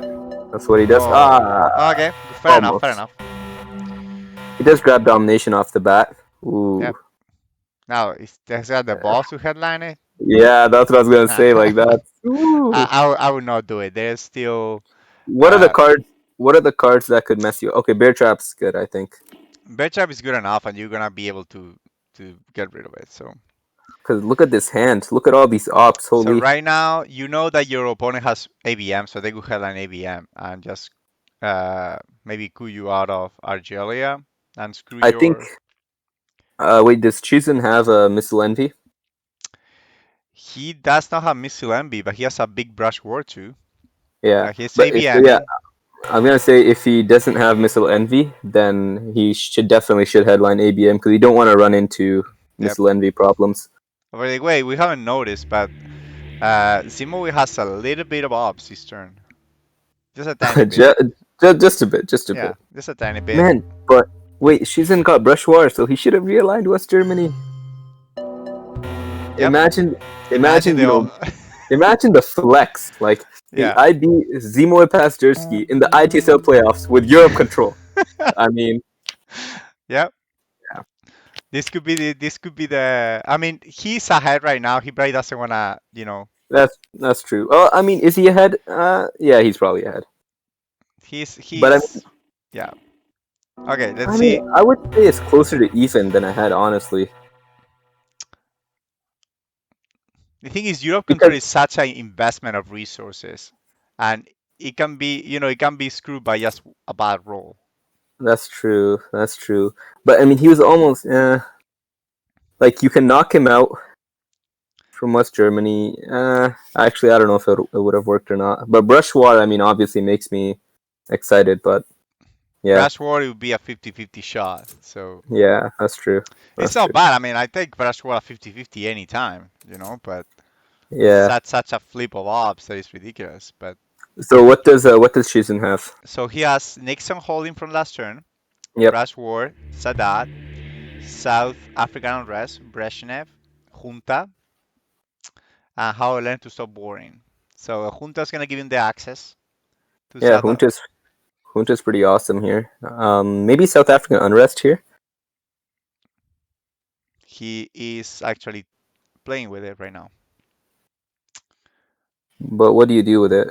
that's what he does. Oh. Okay. Fair enough. Fair Almost. enough. He does grab domination off the bat. Ooh. Yep. Now is that the boss to headline it? Yeah, that's what I was gonna say. Like that. Ooh. I would not do it. There's still What are the cards? What are the cards that could mess you? Okay, Bear Trap's good, I think. bear trap is good enough and you're gonna be able to get rid of it. So Because look at this hand. Look at all these ops. so Holy. right now you know that your opponent has ABM, so they could headline ABM and just maybe coup you out of Argelia and screw I think. your. Wait, does Chizun have a Missile Envy? He does not have missile envy, but he has a big brush war too. Yeah, He's but if yeah, ABMing. I'm gonna say if he doesn't have Missile Envy, then he should headline ABM because you don't want to run into Yep. Missile Envy problems. By the way, we haven't noticed, but Ziemowit has a little bit of ops this turn. Just a tiny bit. Just a bit, just a Yeah, bit. just a tiny bit. Man, but wait, Shizun got Brush War, so he should have realigned West Germany. Yep. Imagine, Imagine you know, imagine the flex. Like, hey, yeah. I beat Ziemowit Pazderski in the ITSL playoffs with Europe control. I mean, Yep. yeah, This could be the. I mean, he's ahead right now. He probably doesn't wanna, that's true. Oh, I mean, is he ahead? Yeah, he's probably ahead. He's But yeah. Okay, let's I mean, see. I would say it's closer to even than ahead, honestly. The thing is, Europe control Because is such an investment of resources, and it can be screwed by just a bad roll. that's true. That's true. But I mean, he was almost like you can knock him out. from West Germany. Actually, I don't know if it would have worked or not. But Brush War, I mean, obviously makes me excited. But yeah, Brush War, it would be a 50-50 shot. So yeah, that's true. it's That's not true. bad. I mean, I take Brush War a 50-50 anytime, but it's Yeah. such a flip of ops that is ridiculous. But So what does Shizun have? so he has Nixon holding from last turn, Yep. Brush War, Sadat, South African unrest, Brezhnev, Junta, and how I learned to stop boring. So Junta's gonna give him the access to Yeah, South. Junta's pretty awesome here. Maybe South African unrest here. He is actually playing with it right now. But what do you do with it?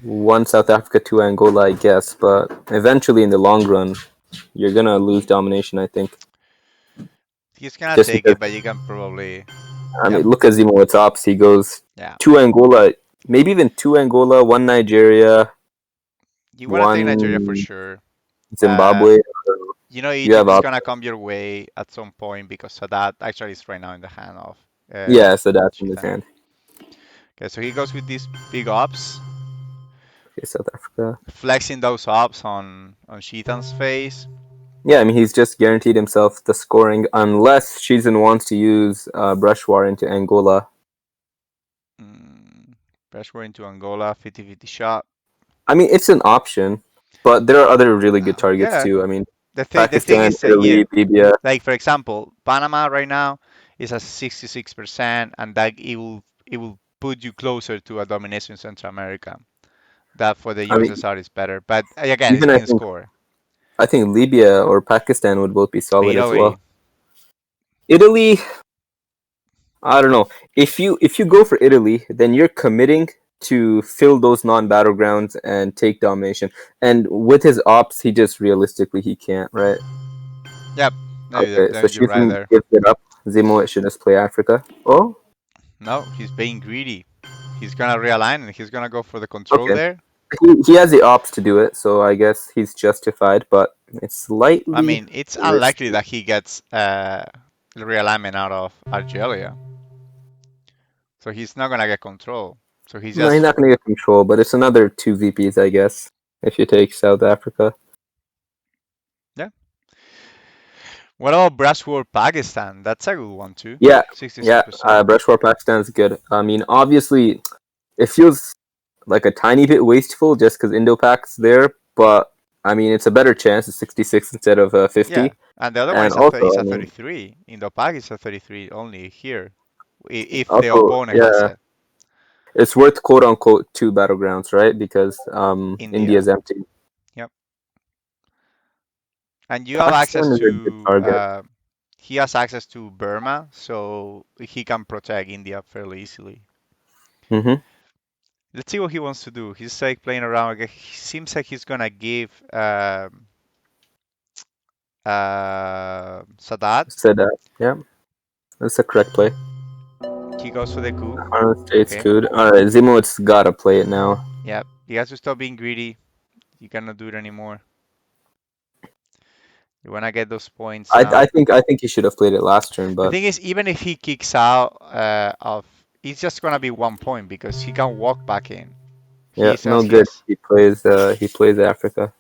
One South Africa, two Angola, I guess. But eventually, in the long run, you're gonna lose domination. I think. He's gonna Just take because it, but you can probably, I yeah, mean, look at Ziemowit's ops. He goes yeah. two Angola, maybe even two Angola, one Nigeria, You wanna take Nigeria for one sure. Uh, Zimbabwe. You have Egypt is up. gonna come your way at some point because Sadat actually is right now in the hand of Yeah, so that's in his Shaitan. hand. Okay, so he goes with these big ops, Okay, South Africa. flexing those ops on Shaitan's face. Yeah, I mean, he's just guaranteed himself the scoring unless Shizun wants to use Brushwar into Angola. Pressure into Angola, 50-50 shot. I mean, it's an option, but there are other really good targets Yeah, too. I mean, the thing Pakistan, is that yeah, Italy, Libya. like for example, Panama right now is at 66%, and that it will put you closer to a domination in Central America. That for the I mean, USSR is better, but again, it's even being scored. I think Libya or Pakistan would both be solid as well. Italy, Italy, I don't know. If you go for Italy, then you're committing to fill those non-battlegrounds and take domination. And with his ops, he just realistically he can't, right? yep, no, Okay, so you're right Shizun there. gives it up. Zemo should just play Africa. Oh, No, he's being greedy. He's gonna realign and he's gonna go for the control okay. there. He has the ops to do it, so I guess he's justified, but it's I slightly mean, it's unlikely risky. that he gets realignment out of Algeria, so he's not gonna get control. So he's No, he's just not going to get control, but it's another two VPs, I guess, if you take South Africa. yeah. What about Brushwood Pakistan? That's a good one too. Yeah, yeah. 66%. Brushwar Pakistan is good. I mean, obviously, it feels like a tiny bit wasteful just because Indo-Pak's there, but I mean, it's a better chance. It's 66 instead of Yeah, 50, and the other one and is a also, is I a mean, 33. In the pack, it's a 33 only here, if the also, opponent has yeah, it. it's worth quote unquote two battlegrounds, right? Because India. India's empty. Yep. And you have access Pakistan is a good to target. he has access to Burma, so he can protect India fairly easily. Hmm. Let's see what he wants to do. He's like playing around. He seems like he's gonna give Sadat. Said that. Yeah, that's the correct play. He goes for the coup. States Okay. could. All right, Zimowit's gotta play it now. Yep. He has to stop being greedy. You cannot do it anymore. You wanna get those points I now. think he should have played it last turn, The but thing is, even if he kicks out of, it's just gonna be 1 point because he can walk back in. yeah, He's no as good. he's He plays Africa.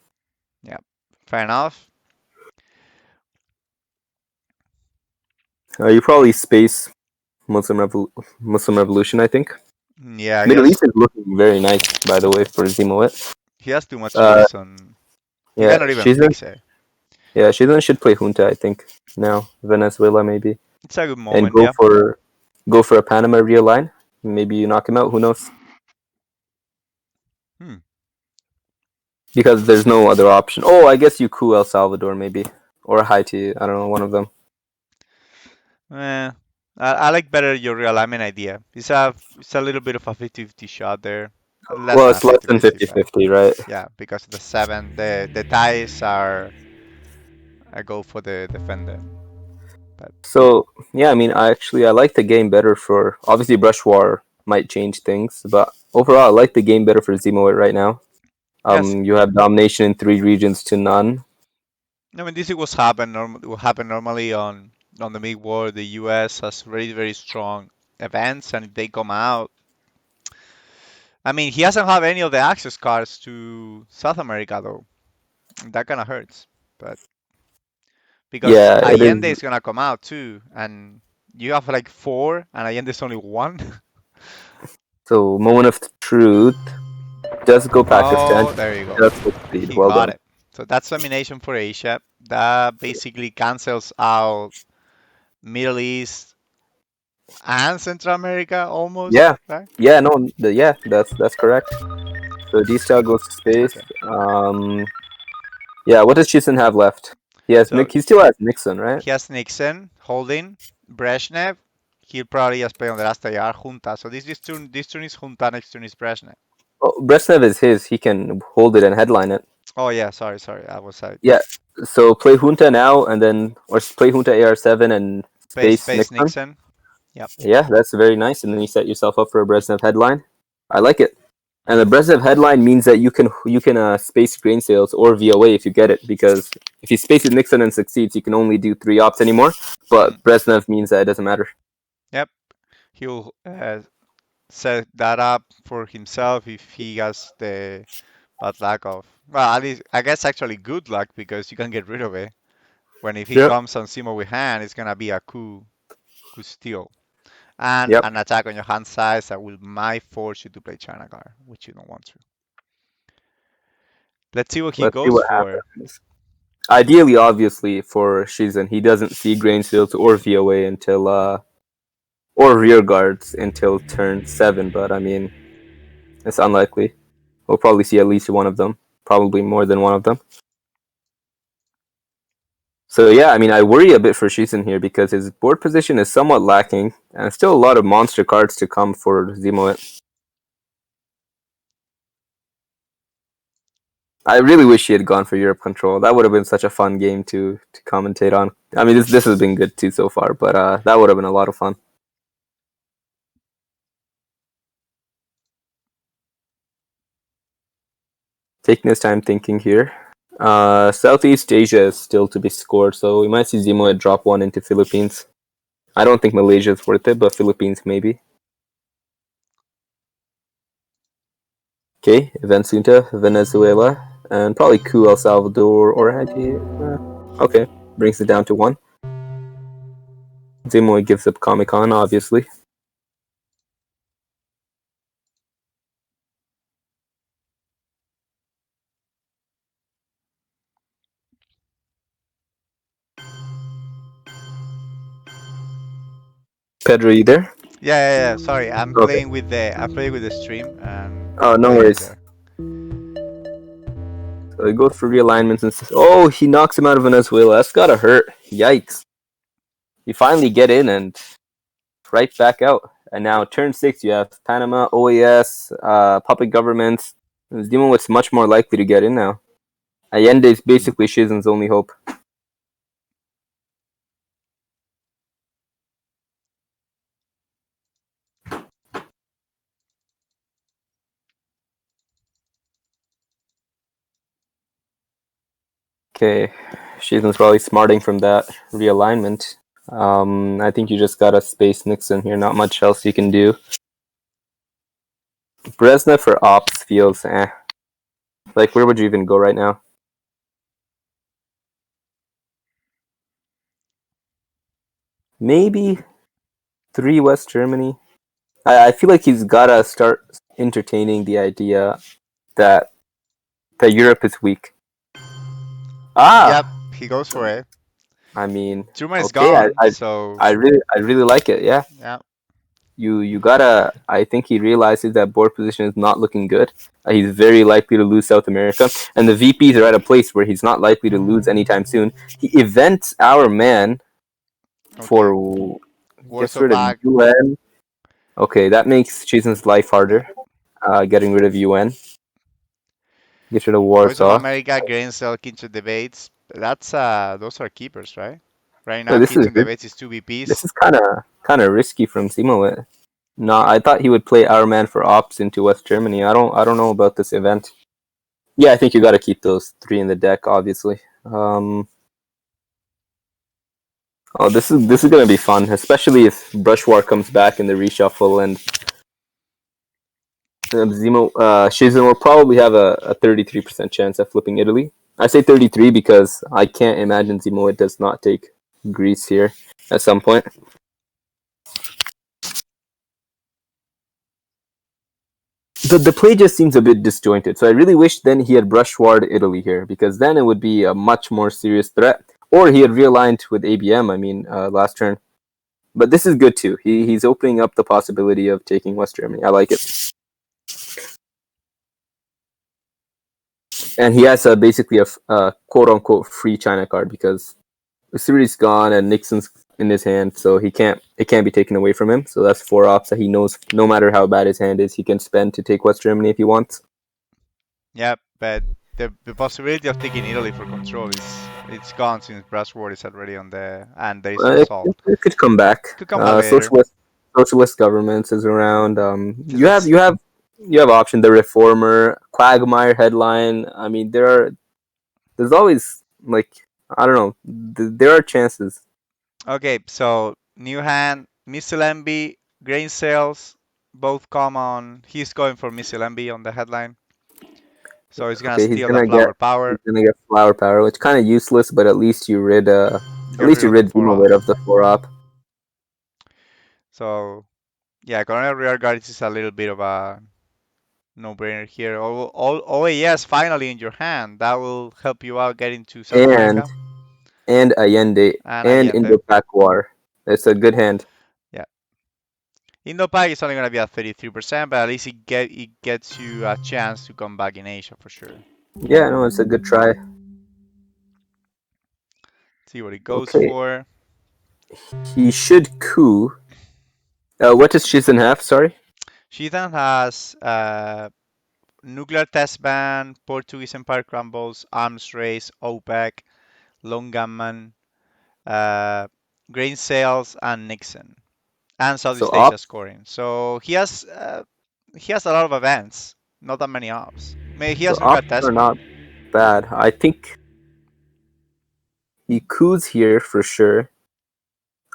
yeah, fair enough. You probably space Muslim Revolution. I think Yeah, Middle East is looking very nice, by the way, for Zimowit. he has too much Uh, space on. He yeah, cannot even Shizan. fix it. Yeah, Shizan should play Junta. I think now Venezuela maybe, It's a good and moment, yeah. go for a Panama realign. Maybe you knock him out. Who knows? Hmm. Because there's no other option. Oh, I guess you coup El Salvador maybe or Haiti. I don't know, one of them. Eh, I like better your realignment idea. It's a little bit of a 50-50 shot there. Less Well, than a it's less than 50-50, but 50-50, right? yeah, because the seven, the ties are I go for the defender. But So yeah, I mean, I like the game better for obviously Brush War might change things, but overall I like the game better for Zemoid right now. yes, You have domination in three regions to none. I mean this will happen normally on the mid war. The U.S. has very very strong. events, and if they come out, I mean, he doesn't have any of the access cards to South America though. That kind of hurts, but because Yeah, it Allende is. is gonna come out too, and you have like four, and Allende's only one. So, moment of truth. Does go Pakistan. Oh, there you go. Does succeed. He Well got done. it. So that's domination for Asia. That basically cancels out Middle East and Central America almost, Yeah. right? Yeah, no, yeah, that's correct. So D Style goes to space. Okay. Yeah, what does Chisen have left? He has So Nick. He still has Nixon, right? he has Nixon holding Brezhnev. He'll probably just play on the last IR Junta. So this turn is Junta, next turn is Brezhnev. Oh, Brezhnev is his. He can hold it and headline it. Oh yeah, sorry. I was Yeah. So play Junta now, and then or play Junta AR7 and space Space Nixon. Nixon. Yep. Yeah, that's very nice. And then you set yourself up for a Brezhnev headline. I like it. And the Brezhnev headline means that you can space grain sales or VOA if you get it, because if you space it Nixon and succeeds, you can only do 3 ops anymore. But Brezhnev means that it doesn't matter. Yep. He'll set that up for himself if he has the bad luck of. Well, at least I guess actually good luck because you can get rid of it. When if he Yep. comes on Simo with hand, it's gonna be a coup steal. And Yep. an attack on your hand size that will might force you to play China guard, which you don't want to. Let's see what he Let's see goes what for. happens. Ideally, obviously, for Shizen, he doesn't see grain sales or VOA until or rear guards until turn 7. But I mean, it's unlikely. We'll probably see at least one of them, probably more than one of them. So yeah, I mean, I worry a bit for Shizen here because his board position is somewhat lacking, and still a lot of monster cards to come for Ziemowit. I really wish he had gone for Europe Control. That would have been such a fun game to commentate on. I mean, this has been good too so far, but that would have been a lot of fun. Taking his time thinking here. Southeast Asia is still to be scored, so we might see Ziemowit drop one into Philippines. I don't think Malaysia is worth it, but Philippines maybe. Okay, Venezuela, Venezuela, and probably coup El Salvador or Haiti. Okay, brings it down to 1. Ziemowit gives up Comic Con, obviously. Pedro, you there? Yeah. Sorry, I'm Okay. playing with the stream and Oh, no playing worries. there. So he goes for realignments and says, oh, he knocks him out of Venezuela. That's gotta hurt. Yikes. You finally get in and right back out. And now turn 6, you have Panama, OAS, puppet governments. Ziemowit's much more likely to get in now. Allende is basically Shizen's only hope. Okay, Shizen's probably smarting from that realignment. I think you just gotta space Nixon here. Not much else you can do. Brezhnev for ops feels eh. Like, where would you even go right now? Maybe 3 West Germany. I feel like he's gotta start entertaining the idea that Europe is weak. Yep, Ah, he goes for it. I mean, Truman is okay, gone, so I really like it. Yeah, yeah. you gotta. I think he realizes that board position is not looking good. He's very likely to lose South America, and the VPs are at a place where he's not likely to lose anytime soon. He events our man Okay. for gets Warsaw rid of back. UN. Okay, that makes Jason's life Yeah. harder. Getting rid of UN. Get rid of Voice of Warsaw. America, Grain Cell, Kitchen Debates. That's those are keepers, right? Right No, now, this is Kitchen good. Debates is two This VPs. is kind of risky from Ziemowit. No, I thought he would play our man for ops into West Germany. I don't know about this event. Yeah, I think you got to keep those 3 in the deck, obviously. Oh, this is gonna be fun, especially if Brushwar comes back in the reshuffle and Shizun will probably have a 33% chance at flipping Italy. I say 33 because I can't imagine Ziemowit does not take Greece here at some point. The play just seems a bit disjointed, so I really wish then he had Brushward Italy here, because then it would be a much more serious threat. Or he had realigned with ABM, last turn. But this is good too. He's opening up the possibility of taking West Germany. I like it. And he has basically a quote-unquote free China card, because Usuri's gone and Nixon's in his hand, so it can't be taken away from him. So that's 4 ops that he knows no matter how bad his hand is, he can spend to take West Germany if he wants. Yeah, but the possibility of taking Italy for control it's gone since Brushword is already on the and there is no salt. It could come back. Could come back later. Socialist governments is around. Just let's You have option, the reformer, Quagmire headline. I mean, there's always, like, I don't know, there are chances. Okay, so new hand, Missilembi, grain sales, both common. He's going for Missilembi on the headline. So he's gonna Okay, steal the flower power. he's gonna get flower power, which kind of useless, but at least you rid Get rid of the 4-op. Ziemowit of the 4-op. So yeah, Colonial Rear Guard is a little bit of a no-brainer here. Oh yes, finally in your hand. That will help you out getting to South America. And Allende and Indo-Pac War. It's a good hand. Yeah. Indo-Pac is only gonna be at 33%, but at least it gets you a chance to come back in Asia for sure. Yeah, no, it's a good try. See what it goes for. He should coup. What does Shizan have? Sorry. Shizan has nuclear test ban, Portuguese Empire crumbles, arms race, OPEC, long gunman, grain sales, and Nixon, and Southeast Asia scoring. So he has a lot of events, not that many ops. Maybe he has nuclear test ban. Not bad. I think he coups here for sure.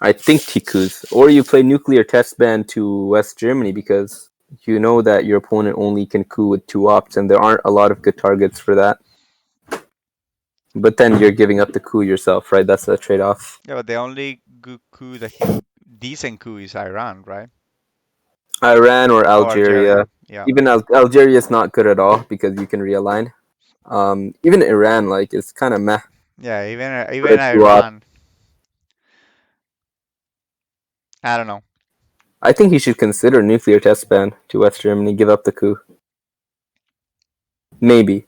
I think he coups, or you play nuclear test ban to West Germany, because you know that your opponent only can coup with 2 ops, and there aren't a lot of good targets for that. But then you're giving up the coup yourself, right? That's a trade-off. Yeah, but the only good coup decent coup is Iran, right? Iran or Algeria. Yeah. Even Algeria is not good at all because you can realign. Even Iran, like, it's kind of meh. Yeah, even Iran. I don't know. I think he should consider nuclear test ban to West Germany, give up the coup. Maybe.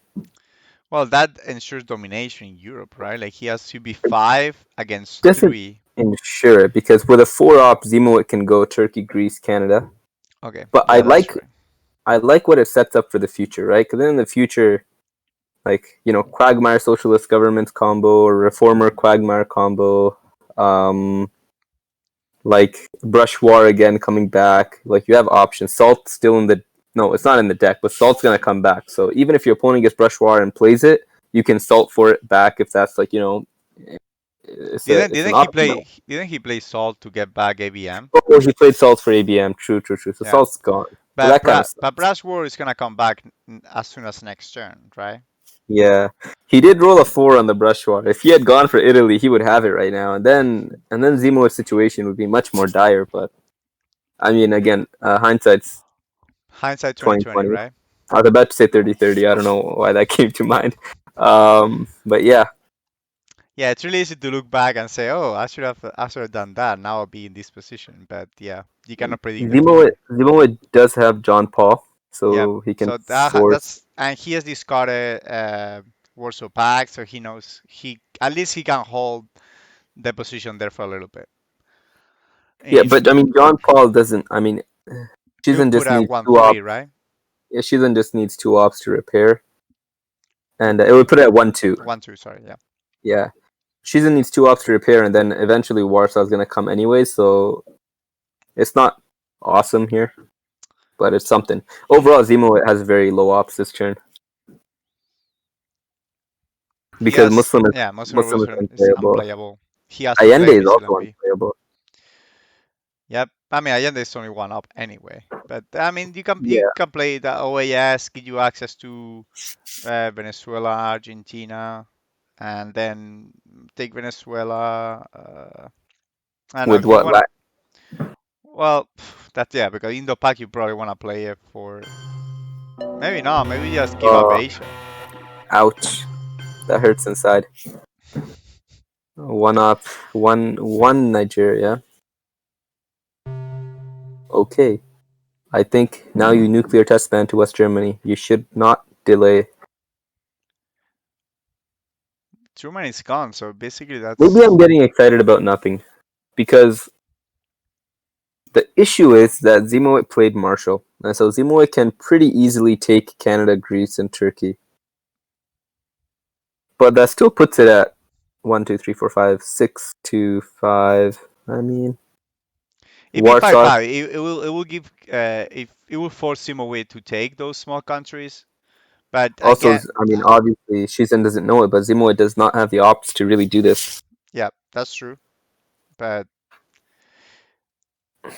Well, that ensures domination in Europe, right? Like, he has to be 5 against 3. Ensure it, because with a 4-op, Ziemowit can go Turkey, Greece, Canada. Okay. But yeah, I like what it sets up for the future, right? Because then in the future, like, you know, Quagmire socialist governments combo, or reformer Quagmire combo, like Brush War again coming back. Like, you have options. Salt's still in the... No, it's not in the deck, but Salt's going to come back. So even if your opponent gets Brush War and plays it, you can Salt for it back if that's, like, you know... Didn't he play Salt to get back ABM? Oh, he played Salt for ABM. True. So yeah. Salt's gone. But Brush War is going to come back as soon as next turn, right? Yeah, he did roll a 4 on the Brush War. If he had gone for Italy, he would have it right now. And then Ziemowit's situation would be much more dire. But I mean, again, hindsight's 2020, right? I was about to say 30-30. I don't know why that came to mind. But yeah. Yeah, it's really easy to look back and say, "Oh, I should have done that. Now I'll be in this position." But yeah, you cannot predict. Ziemowit does have John Paul, so he can. So that's and he has discarded Warsaw Pact, so he knows at least he can hold the position there for a little bit. Yeah, but I mean, John Paul doesn't. I mean, Shizan just needs 2 ops, right? Yeah, Shizan just needs 2 ops to repair, and it would put it at 1-2. 1-2, sorry, yeah. Yeah, Shizan needs 2 ops to repair, and then eventually Warsaw's gonna come anyway. So it's not awesome here, but it's something. Overall, Ziemowit has very low ops this turn. Because Muslim is unplayable. he has to Allende play is missile also and B. unplayable. Yep. I mean, Allende is only one up anyway. But I mean, you Yeah, can play the OAS, give you access to Venezuela, Argentina, and then take Venezuela. I don't know with if you what? want. Well, that's yeah, because Indo-Pac you probably want to play it for. Maybe not. Maybe just give up Uh, Asia. ouch, that hurts inside. One up, one Nigeria. Okay, I think now you nuclear test ban to West Germany. You should not delay. Germany's gone, so basically Maybe that's I'm getting excited about nothing because the issue is that Ziemowit played Marshall, and so Ziemowit can pretty easily take Canada, Greece, and Turkey. But that still puts it at 1, 2, 3, 4, 5, 6 to 5. I mean, it'd be five Warsaw. five. It will give if it will force Zimbabwe to take those small countries. But Also, again, I mean, obviously, Shizan doesn't know it, but Ziemowit does not have the ops to really do this. yeah, that's true. But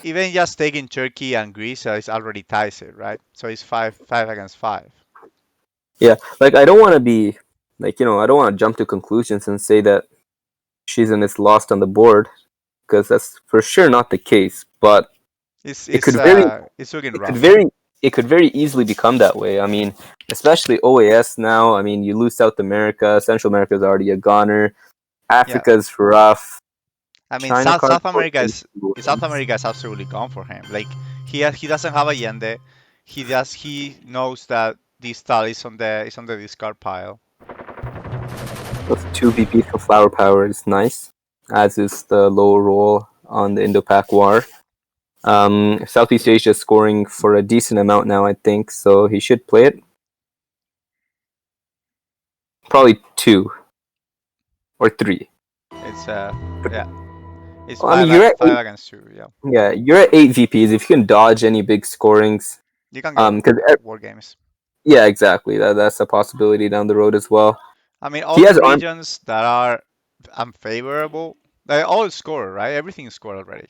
even just taking Turkey and Greece is already ties it, right? So it's five against five. Yeah, like I don't want to be, like I don't want to jump to conclusions and say that Shizan is lost on the board because that's for sure not the case. But It's it it's could very, uh it's looking it could rough. very, it could very easily become that way. I mean, especially OAS now. I mean, you lose South America, Central America is already a goner. Yeah, Africa's rough. I mean China card. South America is absolutely gone for him. Like he doesn't have Allende. He knows that this style is on the discard pile. With two VPs for flower power is nice, as is the low roll on the Indo-Pac War. Southeast Asia is scoring for a decent amount now, I think, so he should play it. Probably 2 or 3. It's yeah, it's Well, I mean, you're at five against two. Yeah, you're at 8 VPs. If you can dodge any big scorings, you can get because war games. yeah, exactly. That's a possibility down the road as well. I mean, He all the has arm. regions that are unfavorable, they all score, right? Everything is scored already.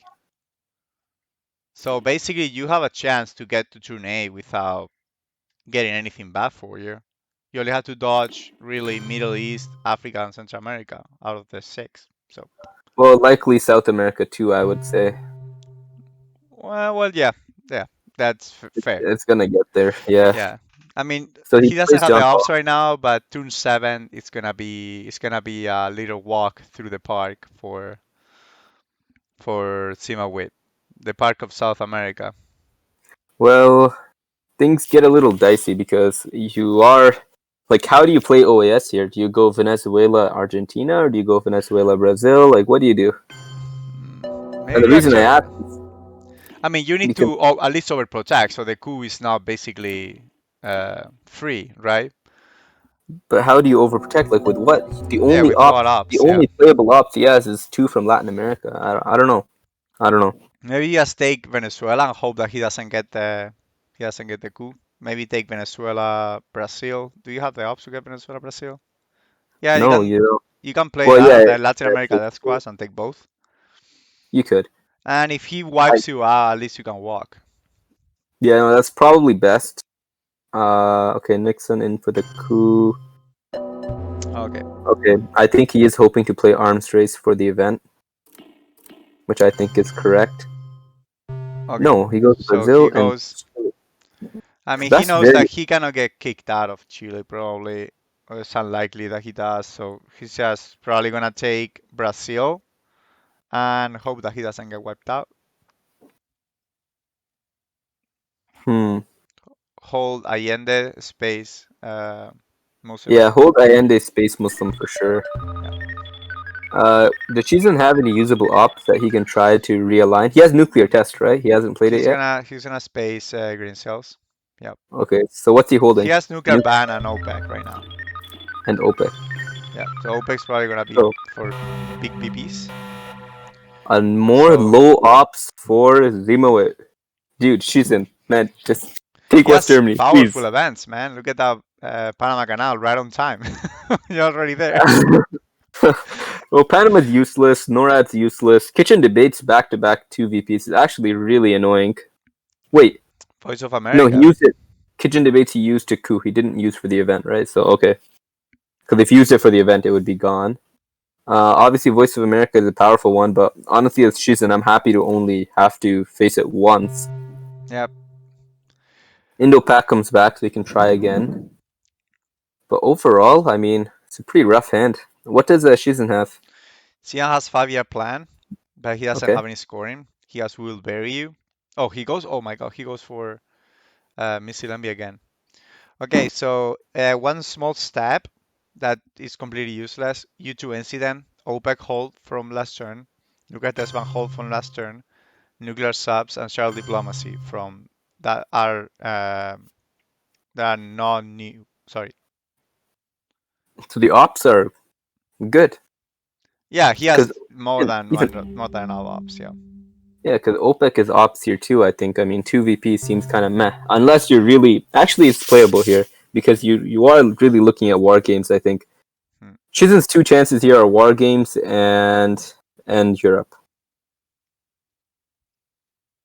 So basically, you have a chance to get to turn A without getting anything bad for you. You only have to dodge really Middle East, Africa, and Central America out of the six. So, Well, likely South America too. I would say well, yeah, yeah, that's fair. it's gonna get there. Yeah. Yeah, I mean, So he he doesn't plays have the John Paul. ops right now, but turn seven, it's gonna be a little walk through the park for Zimbabwe, the park of South America. Well, things get a little dicey because you are like, how do you play OAS here? Do you go Venezuela, Argentina, or do you go Venezuela, Brazil? Like, what do you do? And the Maybe reason I actually, ask I mean, you is need because, to at least overprotect, so the coup is not basically free, right? but how do you overprotect? Like, with what? The Yeah, only with what the ops? Yeah. only playable ops he has is 2 from Latin America. I don't know. I don't know. Maybe just take Venezuela and hope that he doesn't get the coup. Maybe take Venezuela, Brazil. Do you have the ops to get Venezuela, Brazil? Yeah, you No, can you don't. you can play Well, that yeah, and then Latin America that's death true. squads and take both. You could. And if he I, wipes you out, at least you can walk. yeah, no, that's probably best. Okay, Nixon in for the coup. Okay. Okay, I think he is hoping to play arms race for the event, which I think is correct. Okay. No, he goes to So he Brazil and goes. I mean, he that's knows very that he cannot get kicked out of Chile, probably. Or it's unlikely that he does. So he's just probably gonna take Brazil and hope that he doesn't get wiped out. hmm. Hold Allende space Yeah, Muslim. hold Allende space Muslim for sure. Yeah. Does Cheeseman have any usable ops that he can try to realign? He has nuclear test, right? He hasn't played it He's yet. gonna he's gonna space green cells. Yep. Okay, so what's he He holding? has nuclear Nuke ban and OPEC right now. and OPEC. Yeah. So OPEC's probably gonna be So for big PPs. and more So low ops for Ziemowit. Dude, Cheeseman, man, just take he West has Germany, powerful please. events, man. Look at that Panama Canal right on time. You're already there. Well, Panama's useless. NORAD's useless. Kitchen debates back to back two VPs is actually really annoying. Wait, Voice of no, he America. used it. Kitchen debates he used to coup. He didn't use for the event, right? So okay, because if he used it for the event, it would be gone. Obviously, Voice of America is a powerful one, but honestly, as Shizan, I'm happy to only have to face it once. Yep. Indo-Pac comes back, so we can try again. But overall, I mean, it's a pretty rough hand. What does Shizan have? Xian has 5-year plan, but he doesn't Okay. have any scoring. He has will bury you. Oh, he goes. Oh my God, he goes for Missilambia again. Okay, so one small step that is completely useless. U2 incident, OPEC hold from last turn, nuclear test ban hold from last turn, nuclear subs and shell diplomacy from that are non-new. Sorry. So the ops are good. Yeah, he Because has more than even one, more than all ops. Yeah. yeah, because OPEC is ops here too. I think. I mean, two VP seems kind of meh. Unless you're really actually, it's playable here because you are really looking at war games. I think Hmm. Shizen's two chances here are war games and Europe.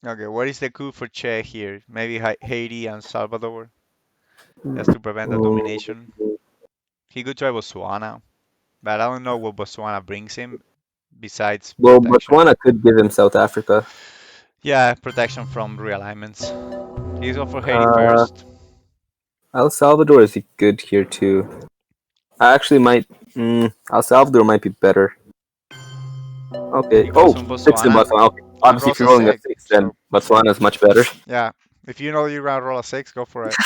Okay, what is the coup for Che here? Maybe Haiti and Salvador, just to prevent the Mm, domination. He could try Botswana, but I don't know what Botswana brings him besides well, protection. Botswana could give him South Africa. Yeah, protection from realignments. He's go for Haiti Uh, first. El Salvador is good here too. I actually might. El Salvador might be better. Okay. He goes Oh, on six in Botswana Botswana. Okay. and Obviously, if rolls a you're rolling a six. six, then So Botswana is much better. yeah, if you know you're gonna roll a six, go for it.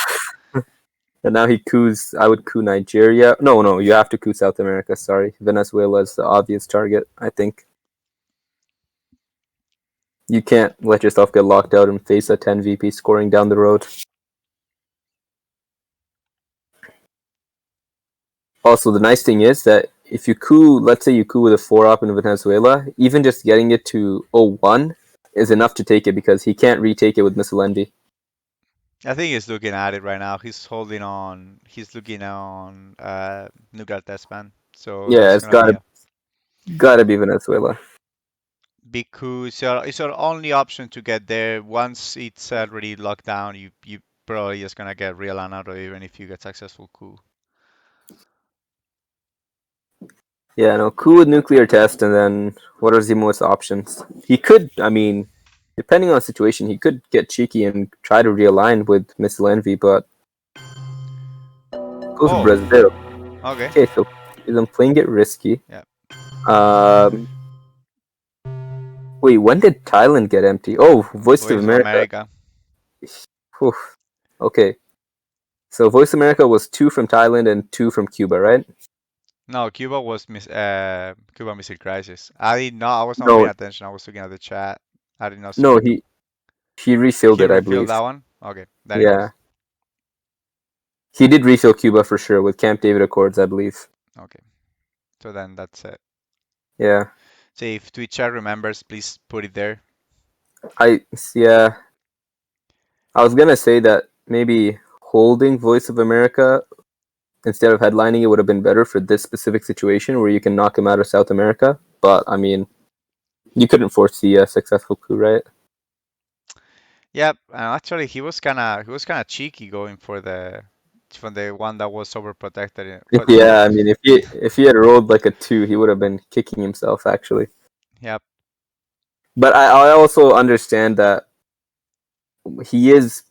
And now he coups. I would coup Nigeria. No, no, you have to coup South America. Sorry, Venezuela is the obvious target. I think you can't let yourself get locked out and face a 10 VP scoring down the road. Also, the nice thing is that if you coup, let's say you coup with a 4 op in Venezuela, even just getting it to 0-1 is enough to take it because he can't retake it with Missile Envy. I think he's looking at it right now. He's holding on. He's looking on nuclear test ban. So Yeah, that's it's gonna be gotta be Venezuela. because it's our only option to get there. Once it's already locked down, you probably just gonna get real another even if you get successful coup. Yeah, no, coup with nuclear test, and then what are Ziemowit's options? He could, I mean, depending on the situation, he could get cheeky and try to realign with Missile Envy, but goes to Oh, Brazil. okay. Okay, so I'm playing it risky. Yeah. Um, wait, when did Thailand get empty? Oh, Voice of Voice of America. America. Whew. Okay, so Voice of America was 2 from Thailand and 2 from Cuba, right? No, Cuba was Cuba Missile Crisis. I did not. I was not paying No, attention. I was looking at the chat. I did not see no, it. he refilled He it, I refilled believe. that one. Okay, then it Yeah, was he did refill Cuba for sure with Camp David Accords, I believe. okay. So then that's it. Yeah, So if Twitch chat remembers, please put it there. yeah. I was gonna say that maybe holding Voice of America instead of headlining it would have been better for this specific situation where you can knock him out of South America. But I mean, you couldn't foresee a successful coup, right? Yep. Actually, he was kind of cheeky going for the one that was overprotected. For the Yeah, I mean, if he had rolled like a 2, he would have been kicking himself actually. yep. But I also understand that he is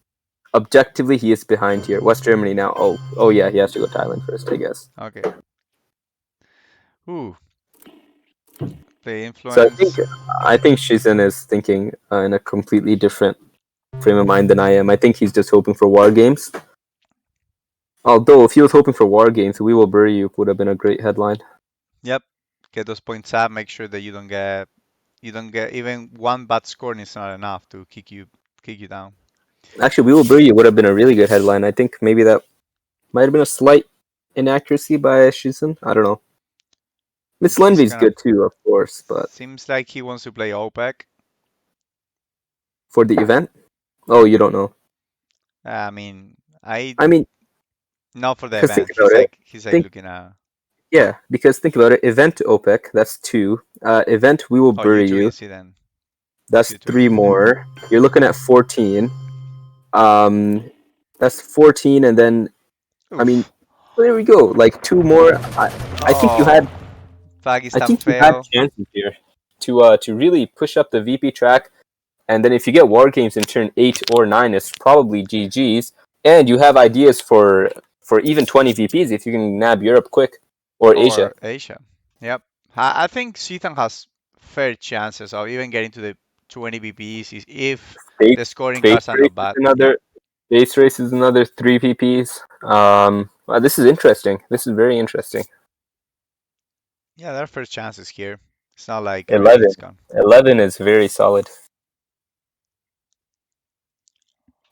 objectively he is behind here. West Germany now. Oh yeah, he has to go Thailand first, I guess. Okay. Ooh, the So influence. I think Shizen is thinking in a completely different frame of mind than I am. I think he's just hoping for war games. Although if he was hoping for war games, "We Will Bury You" would have been a great headline. Yep. Get those points up. Make sure that you don't get even one bad score is not enough to kick you down. Actually, "We Will Bury You" would have been a really good headline. I think maybe that might have been a slight inaccuracy by Shizen. I don't know. Miss He's Lenvy's gonna good too, of course, but seems like he wants to play OPEC. for the event, oh, you don't know. I mean, I I mean, not for the because think event. about He's it. like he's like Think looking at. Yeah, because think about it. Event OPEC, that's 2. Event We Will Oh, you're Bury too You, easy then. that's You're too 3 easy. more. You're looking at 14. Um, that's 14, and then I mean, Oof. well, there we go. Like 2 more. I think you had Oh, I Pakistan think you had fail. chances here to really push up the VP track, and then if you get war games in turn 8 or 9, it's probably GG's, and you have ideas for even 20 VPs if you can nab Europe quick or Asia. Or Asia. Yep. I think Shezan has fair chances of even getting to the 20 BPs if Space the scoring Space cards are Race not is bad. another Space Race is another 3 VPs. Well, this is interesting. This is very interesting. Yeah, there are first chances here. It's not like everything 11. is gone. 11 is very solid.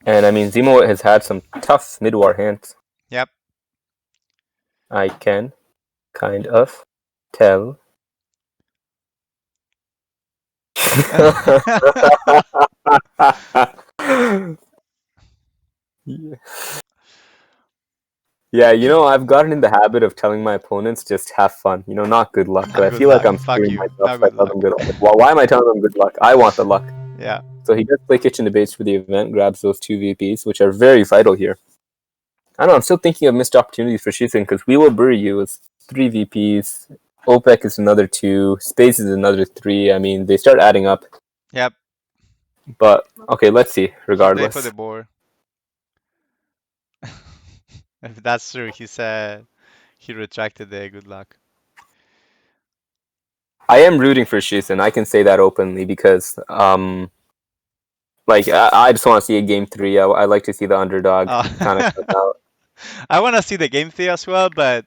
And I mean, Ziemowit has had some tough mid-war hands. Yep. I can kind of tell. Yeah, I've gotten in the habit of telling my opponents just have fun. Not good luck. But Not I good feel like luck. I'm Fuck screwing you. myself Not if I good tell luck. them good luck. Well, why am I telling them good luck? I want the luck. Yeah. So he does play kitchen debates for the event, grabs those 2 VPs, which are very vital here. I don't know. I'm still thinking of missed opportunities for Shizan because We Will Bury You is 3 VPs. OPEC is another 2. Space is another 3. I mean, they start adding up. Yep. But okay, let's see. He played for the Regardless, board. If that's true, he said he retracted the good luck. I am rooting for Shizan. I can say that openly because like I just want to see a game 3. I like to see the underdog Oh. kind of come out. I want to see the game theory as well, uh,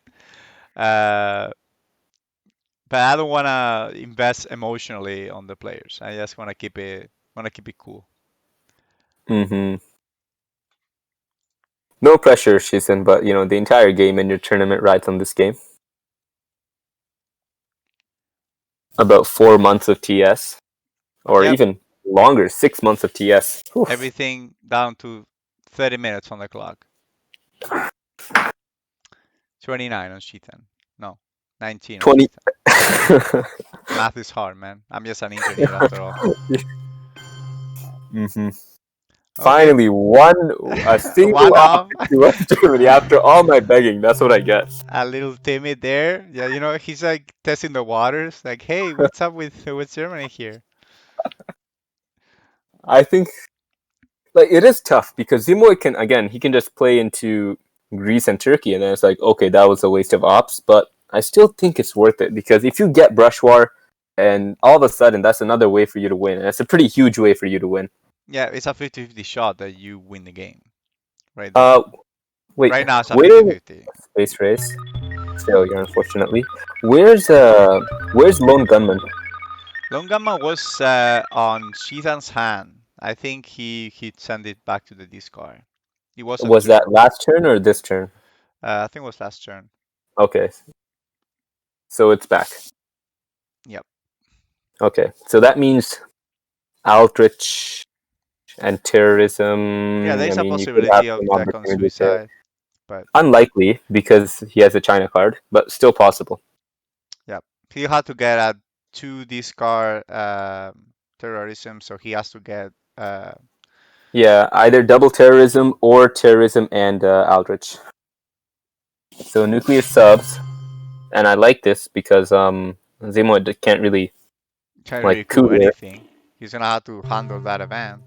but I don't want to invest emotionally on the players. I just want to keep it cool. Mm-hmm. No pressure, Shizan, but the entire game and your tournament rides on this game. About 4 months of TS, or Yep, even longer, 6 months of TS. Oof. everything down to 30 minutes on the clock. 29 on Shitan. No, 19 on 20. Shitan. Math is hard, man. I'm just an engineer after all. hmm Okay. Finally, a single One off off. to West Germany after all my begging. That's what I get. A little timid there. Yeah, he's like testing the waters. Like, hey, what's up with Germany here? I think like it is tough because Zimoy can again he can just play into Greece and Turkey and then it's like okay that was a waste of ops, but I still think it's worth it because if you get brush war and all of a sudden that's another way for you to win and it's a pretty huge way for you to win. Yeah, it's a 50-50 shot that you win the game right there. Uh wait, Right now, it's a where 50-50. space race failure unfortunately. Where's Lone Gunman? Longama was on Shitan's hand. I think he sent it back to the discard. It was on Was that 2. last turn or this turn? I think it was last turn. Okay, so it's back. Yep. Okay, so that means Aldrich and Yeah, terrorism. I there's a mean, you could have possibility of some second opportunities there. suicide, but Unlikely because he has a China card, but still possible. yeah, he had to get a 2 discard terrorism, so he has to get Yeah, either double terrorism or terrorism and Aldrich. So nuclear subs, and I like this because Zemo can't really can't really like cool coup here. anything. He's gonna have to handle that event.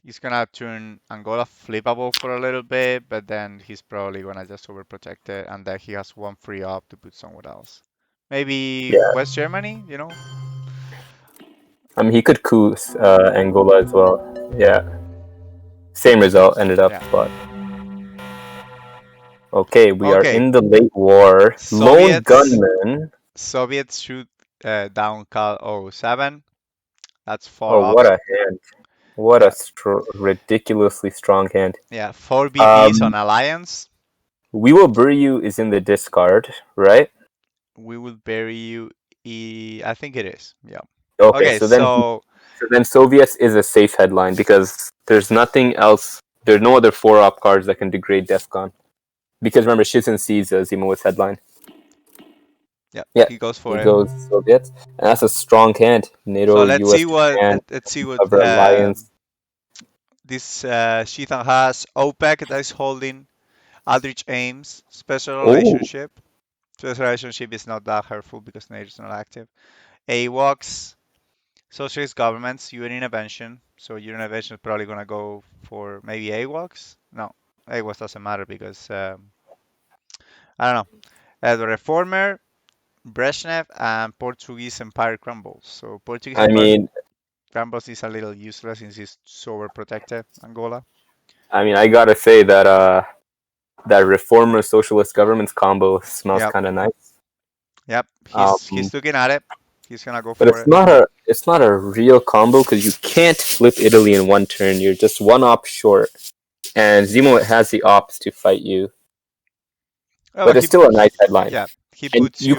He's gonna turn Angola flippable for a little bit, but then he's probably gonna just overprotect it, and then he has one free up to put somewhere else. Maybe Yeah, West Germany. I mean he could coup Angola as well. Yeah, same result ended up, Yeah. but okay, we are Okay. in the late war. Lone Soviets gunman. Soviets shoot down Cal O7. That's 4 Oh, what ups. a hand! What a Yeah. ridiculously strong hand. Yeah. 4 BPs on Um, Alliance. We Will Bury You is in the discard, right? We will bury you. I think it is. Yeah. Okay, Okay. so then So Soviets is a safe headline because there's nothing else There's no other 4-op cards that can degrade DEFCON. Because remember, Shizun sees Ziemowit's headline. Yeah, he goes for He it. goes Soviets, and that's a strong hand. NATO, So let's U.S., see what Japan, let's see what cover alliance. this Shizan has. OPEC that is holding Aldrich Ames special Oh, relationship. Special relationship is not that hurtful because NATO is not active. AWOCs, socialist governments, UN intervention. So UN intervention is probably gonna go for maybe AWOCs. No, AWOCs doesn't matter because I don't know. The reformer, Brezhnev, and Portuguese Empire crumbles. So Portuguese I Empire mean, crumbles is a little useless since it's so overprotected, Angola. I gotta say that that reformer socialist governments combo smells Yep, kind of nice. yep. He's Um, looking at it. He's gonna go but for it. it's not a real combo because you can't flip Italy in one turn. You're just one op short, and Zemo has the ops to fight you. Oh, But but it's still a nice headline, yeah, he and puts you.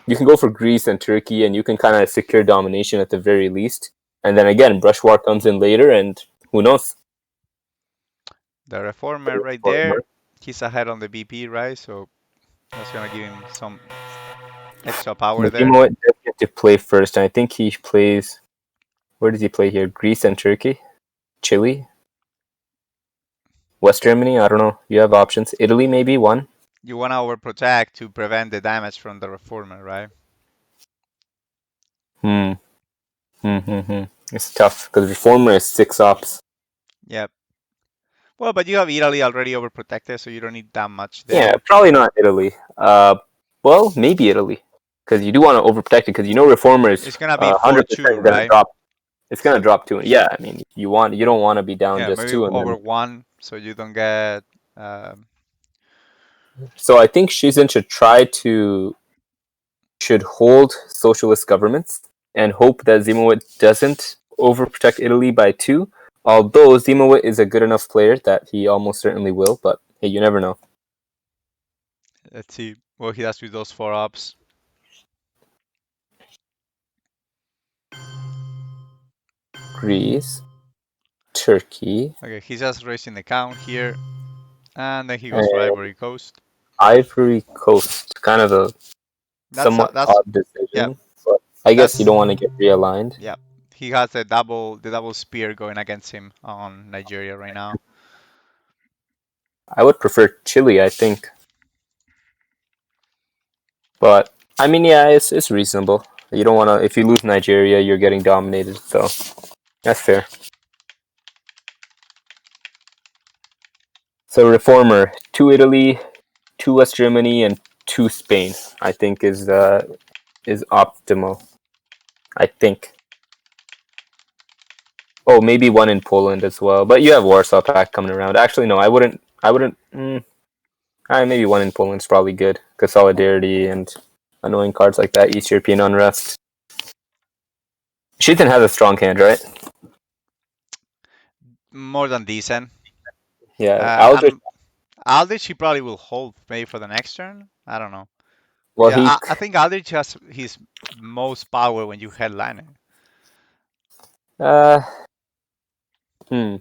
you can go for Greece and Turkey, and you can kind of secure domination at the very least. And then again, Brush War comes in later, and who knows? The reformer right there. Reformer. He's ahead on the BP, right? So that's gonna give him some extra power But there. Zemo does get to play first, and I think he plays. Where does he play here? Greece and Turkey, Chile, West Germany. I don't know. You have options. Italy, maybe one. You wanna overprotect to prevent the damage from the reformer, right? Hmm. It's tough because Reformer is 6 ops. Yep. Well, but you have Italy already overprotected, so you don't need that much Yeah, there. probably not Italy. Well, maybe Italy because you do want to overprotect it because you know Reformer is It's gonna be 4-2, 100% gonna right? drop. It's gonna So drop 2. Yeah, I mean, you don't want to be down yeah, just maybe 2, and over then. 1, so you don't get. Um, So I think Shizun should hold socialist governments and hope that Ziemowit doesn't overprotect Italy by 2. Although Ziemowit is a good enough player that he almost certainly will, but hey, you never know. let's see what he does with those 4 ups. Greece, Turkey, Okay, he's just raising the count here, and then he goes for and Ivory Coast. Ivory Coast. Kind of a somewhat That's odd yeah, decision, but I guess you that's don't want to get realigned. yeah. He has the double spear going against him on Nigeria right now. I would prefer Chile, I think, but I mean, yeah, it's reasonable. You don't want to. If you lose Nigeria, you're getting dominated, so that's fair. So Reformer, 2 Italy, 2 West Germany, and 2 Spain. I think is optimal. I think. Oh, maybe 1 in Poland as well. But you have Warsaw Pact coming around. Actually, no, I wouldn't. I wouldn't. Maybe 1 in Poland's probably good because solidarity and annoying cards like that. East European unrest. Sheaton has a strong hand, right? More than decent. Yeah, Aldrich. And Aldrich he probably will hold maybe for the next turn. I don't know. Well, Yeah, he. I think Aldrich has his most power when you headline it. Uh, hmm.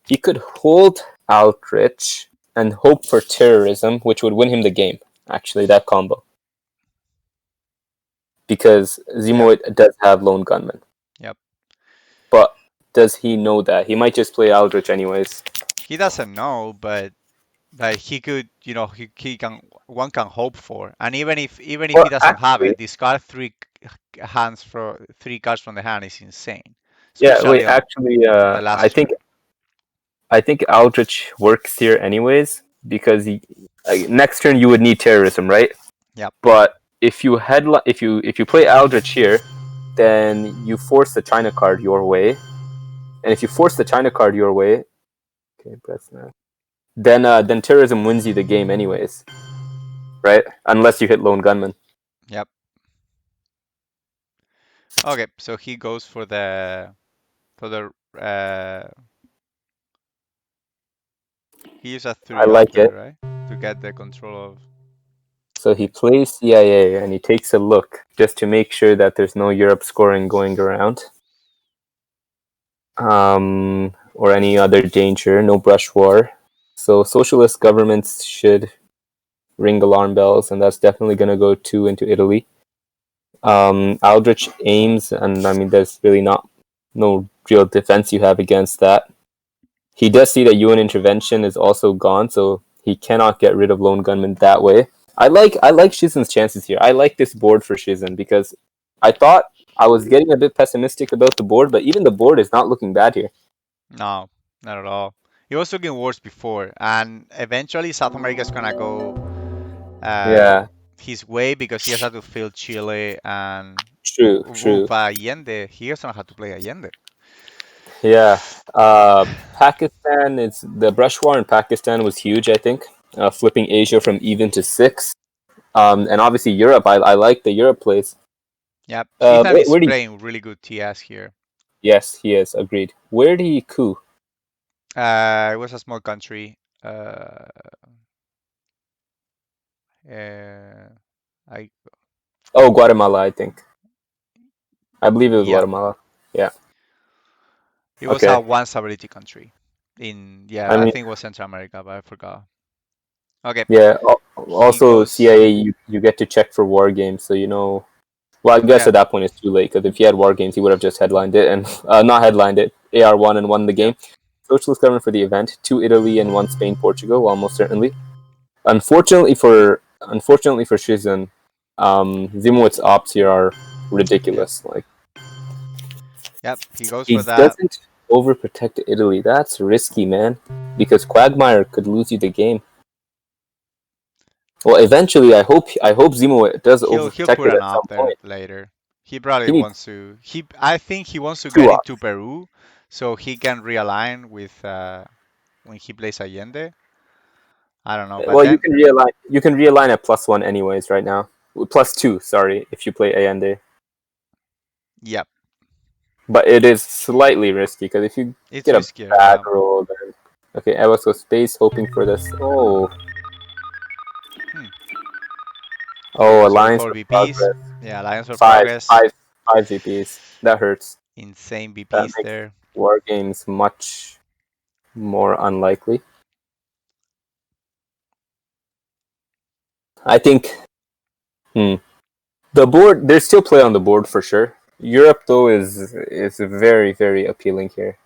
He could hold Aldrich and hope for terrorism, which would win him the game. Actually, that combo. Because Yep, Ziemowit does have lone gunman. yep. But does he know that? He might just play Aldrich anyways. He doesn't know, but he could, he can one can hope for. And even if Well, he doesn't have actually, it, discard three cards from the hand is insane, yeah. Wait, especially on actually, the last turn. I think Aldrich works here anyways because next turn you would need terrorism, right? Yep, But if you play Aldrich here, then you force the China card your way, and if you force the China card your way, okay, press that. Then terrorism wins you the game anyways, right? Unless you hit lone gunman. yep. Okay, so he goes for the he used a I 3 up like there, it. right? To get the control of. So he plays CIA and he takes a look just to make sure that there's no Europe scoring going around. or any other danger. No brush war. So socialist governments should ring alarm bells, and that's definitely going to go two into Italy. Aldrich aims, and I mean, there's really not no real defense you have against that. He does see that UN intervention is also gone, so he cannot get rid of lone gunmen that way. I like Shizun's chances here. I like this board for Shizun because I thought I was getting a bit pessimistic about the board, but even the board is not looking bad here. No, not at all. It was looking worse before, and eventually South America is gonna go uh, Yeah, his way because he has had to fill Chile and true, true. Allende. He doesn't have to play Allende. Yeah. Pakistan, it's the brush war in Pakistan was huge, I think. Flipping Asia from even to six. And obviously Europe. I like the Europe plays. Yep, Ethan is Where do you, playing really good TS here. yes, he is agreed. Where do you coup? It was a small country. Uh, I Oh, Guatemala, I think. I believe it was Yep, Guatemala. Yeah. it was a Okay. one stability country in I I mean, think it was Central America, but I forgot. Okay, yeah. he Also, goes. CIA, you get to check for war games, so you know. Well, I guess Yeah, at that point it's too late because if he had war games, he would have just headlined it and not headlined it. AR1 and won the yep, game. Socialist government for the event. Two Italy and one Spain, Portugal, almost certainly. Unfortunately for Shizun, Ziemowit's ops here are yep, ridiculous. Like yep. He goes he for that. doesn't overprotect Italy. That's risky, man. Because Quagmire could lose you the game. Well, eventually, I hope Ziemowit does He'll overprotect put it an at some op there point. later. He probably He needs wants to. I think he wants to two get into ops. Peru so he can realign with when he plays Allende. I don't know, but Well, you then, can realign. You can realign at +1 anyways right now. +2, sorry, if you play Allende. yep, But it is slightly risky because if you it's get a riskier. bad Yeah. roll, then okay, I was go space hoping for this. Oh, Hmm. He oh, goes for Alliance four for VPs. Progress. Yeah, Alliance for Five, Progress. five, five VPs. That hurts. Insane That VPs makes there. war games much more unlikely. I think. Hmm. The board. There's still play on the board for sure. Europe though is very very appealing here,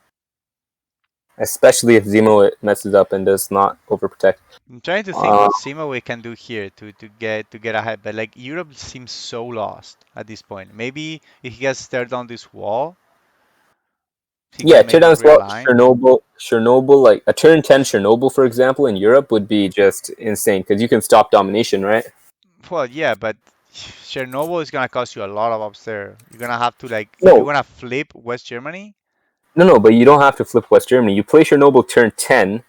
especially if Zemo messes up and does not overprotect. I'm trying to think Uh, what Zimbabwe can do here to get ahead, but like Europe seems so lost at this point. Maybe if he gets stared down this wall, he yeah, can tear maybe down as well. realign. Chernobyl, like a turn 10 Chernobyl, for example, in Europe would be just insane because you can stop domination, right? Well, yeah, but Chernobyl is gonna cost you a lot of ups there. You're gonna have to like if you No, wanna flip West Germany. no, but you don't have to flip West Germany. You play Chernobyl turn 10,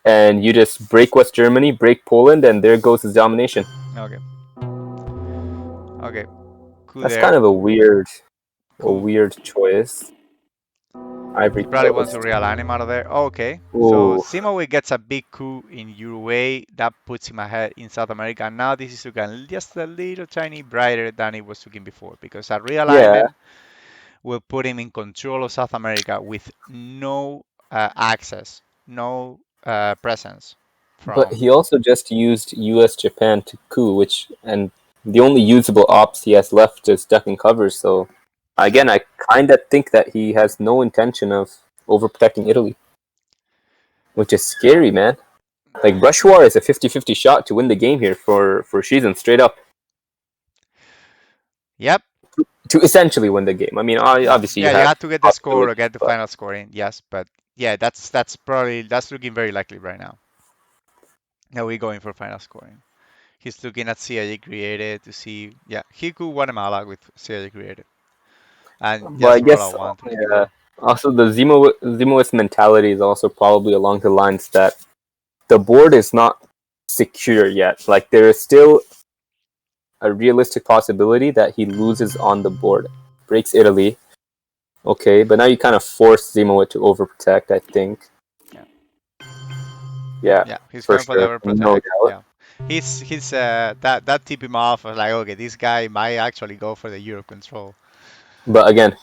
and you just break West Germany, break Poland, and there goes his domination. Okay, okay, coup That's kind there, of a coup. weird choice. Ivory He probably wants to Coast. realign him out of there. Oh, okay, so Ooh, Zimbabwe gets a big coup in Uruguay. That puts him ahead in South America. And now this is looking just a little tiny brighter than it was looking before because a yeah, realignment will put him in control of South America with no access, no presence but from. he also just used U.S. Japan to coup, which and the only usable ops he has left is duck and cover. So Yep. again, I kind of think that he has no intention of overprotecting Italy, which is scary, man. Like Brush War is a 50-50 shot to win the game here for Shizen, straight up Yep. to essentially win the game. I mean, obviously you Yeah, you have have to get the score or possibilities, get the but final scoring. Yes, but yeah, that's looking very likely right now. Now we're going for final scoring. He's looking at CIA created to see. Yeah, he could Guatemala with CIA created and but I just roll a guess one to yeah. kill. Also, the Zimowitz mentality is also probably along the lines that the board is not secure yet. Like there is still a realistic possibility that he loses on the board, breaks Italy. Okay, but now you kind of force Ziemowit to overprotect. I think, Yeah, yeah, yeah, he's for going for the sure, no overprotect. doubt. Yeah, he's that tip him off of like okay, this guy might actually go for the Euro control. But again,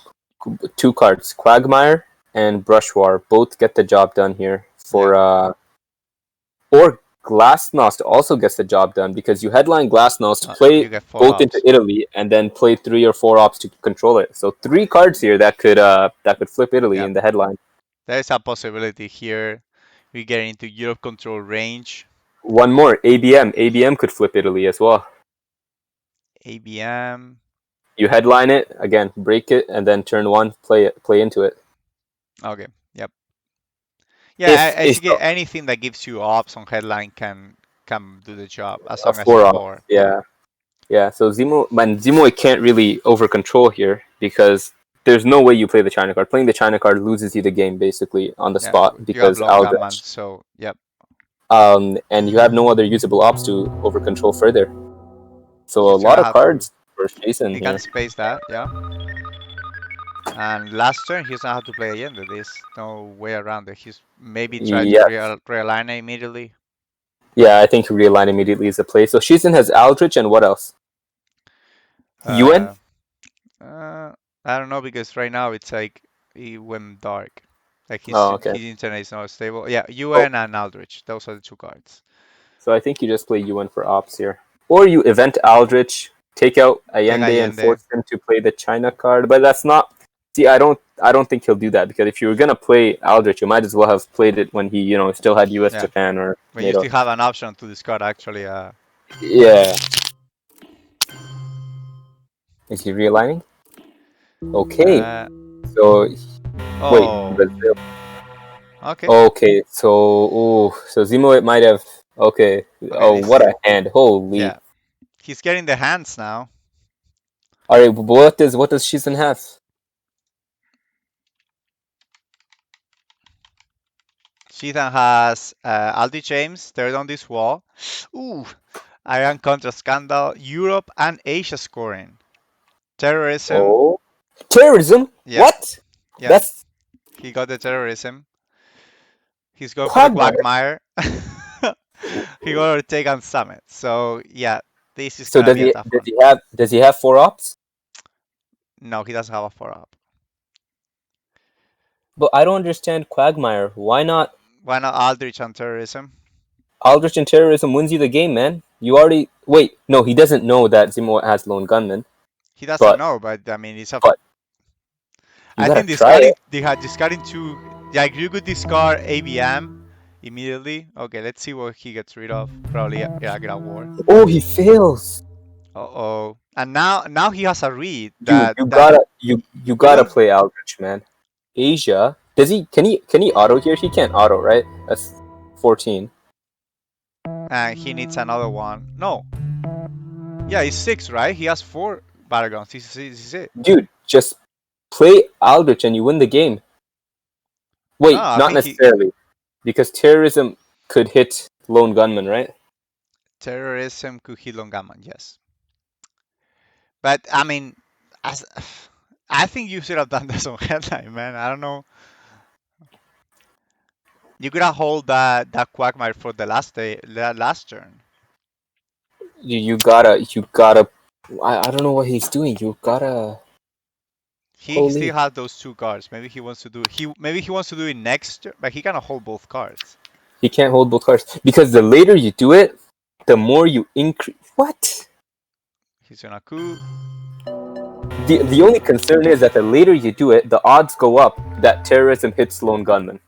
two cards: Quagmire and Brushwar both get the job done here for or Glasnost also gets the job done because you headline Glasnost to play You get 4 both into ops. Italy and then play 3 or 4 ops to control it. So 3 cards here that could flip Italy Yeah, in the headline. there is a possibility here. We get into Europe control range. One more, ABM. ABM could flip Italy as well. ABM. You headline it again, break it, and then turn 1 play into it. Okay. Yep. Yeah, If basically anything that gives you ops on headline can do the job as a long as it's 4 off, 4. yeah. So Ziemowit can't really over control here because there's no way you play the China card. Playing the China card loses you the game basically on the Yeah, so spot you have because long gunman, Aldrich. so yep. And you have no other usable ops to over control further. So a He's lot gonna of have to. cards for Shezan He can here. space that, yeah. And last turn, he's gonna have to play Allende. There's no way around it. He's maybe try to Yeah, realign it immediately. yeah. I think realign immediately is the play. So Shezan has Aldrich and what else? UN. Uh, I don't know because right now it's like he went dark. Like Oh, okay. his internet is not stable. Yeah, Oh, UN and Aldrich. Those are the 2 cards. so I think you just play UN for ops here, or you event Aldrich, take out Take Allende, and Allende. force him to play the China card. But that's not. See, I don't think he'll do that because if you were gonna play Aldrich, you might as well have played it when he, still had U.S., Yeah, Japan, or when you NATO. still have an option to discard actually. Yeah. Is he realigning? Okay. Uh, So wait, oh, Brazil. okay. Okay, so Ziemowit might have. Okay. Okay, Oh, this what a hand! Holy. yeah. He's getting the hands now. All right, what does Shizan have? Sheethan has Aldi James, third on this wall. Ooh, Iran Contra Scandal, Europe and Asia scoring. Terrorism, Oh, terrorism. yeah, What? yeah, That's he got the terrorism. He's going for the quagmire. Quagmire. He got to take on Summit. So yeah, this is So gonna does be a he tough does one. he have does he have 4 ops? No, he doesn't have a 4 up. But I don't understand quagmire. Why not Why not Aldrich on terrorism? Aldrich and terrorism wins you the game, man? You already wait. No, he doesn't know that Ziemowit has lone gunman. He doesn't But know, but I mean, it's a. but you I gotta think try it. discarding 2. Like you could discard ABM immediately. Okay, let's see what he gets rid of. Probably Iraq War. Oh, he fails. Uh-oh. And now he has a read Dude, that you that gotta you he gotta won't. play Aldrich, man. Asia. Does he can he auto here? He can't auto, right? That's 14. And he needs another one. No. Yeah, he's 6, right? He has 4 battlegrounds. This is it. Dude, just play Aldrich and you win the game. No, Wait, I not think he necessarily. Because terrorism could hit lone gunman, right? terrorism could hit Longaman, yes. But I mean, as I think you should have done this on headline, man. I don't know. You could have hold that Quagmire for the last turn. You gotta I don't know what he's doing. You gotta He still holy. has those 2 cards. Maybe he wants to do maybe he wants to do it next turn, but he cannot hold both cards. He can't hold both cards. Because the later you do it, the more you increase what? He's gonna coup. The only concern is that the later you do it, the odds go up that terrorism hits lone gunman.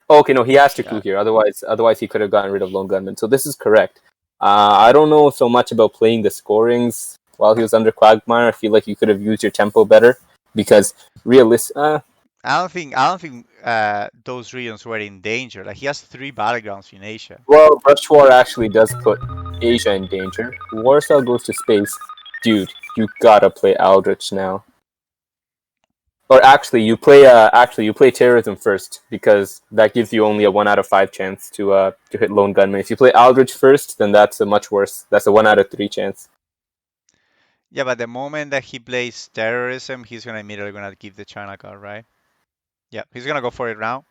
Okay, no, he has to coup Yeah. here. Otherwise he could have gotten rid of lone gunman. So this is correct. I don't know so much about playing the scorings while he was under Quagmire. I feel like you could have used your tempo better because realistic. I don't think those regions were in danger. Like he has 3 battlegrounds in Asia. Well, Rush War actually does put Asia in danger. Warsaw goes to space. Dude, you gotta play Aldrich now. Or actually you play terrorism first because that gives you only a 1 out of 5 chance to hit lone gunman. If you play Aldrich first, then that's a much worse. That's a 1 out of 3 chance. Yeah, but the moment that he plays terrorism, he's gonna immediately gonna give the China card, right? Yeah, he's gonna go for it now.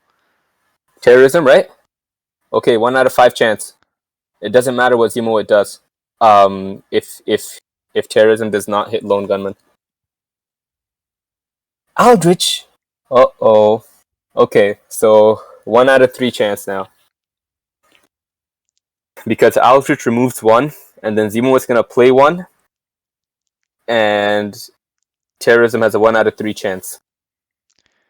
Terrorism, right? Okay, 1 out of 5 chance. It doesn't matter what Ziemowit does. If terrorism does not hit lone gunman. Aldrich. Uh oh. Okay, so 1 out of 3 chance now. Because Aldrich removes one, and then Ziemowit's gonna play one, and terrorism has a 1 out of 3 chance.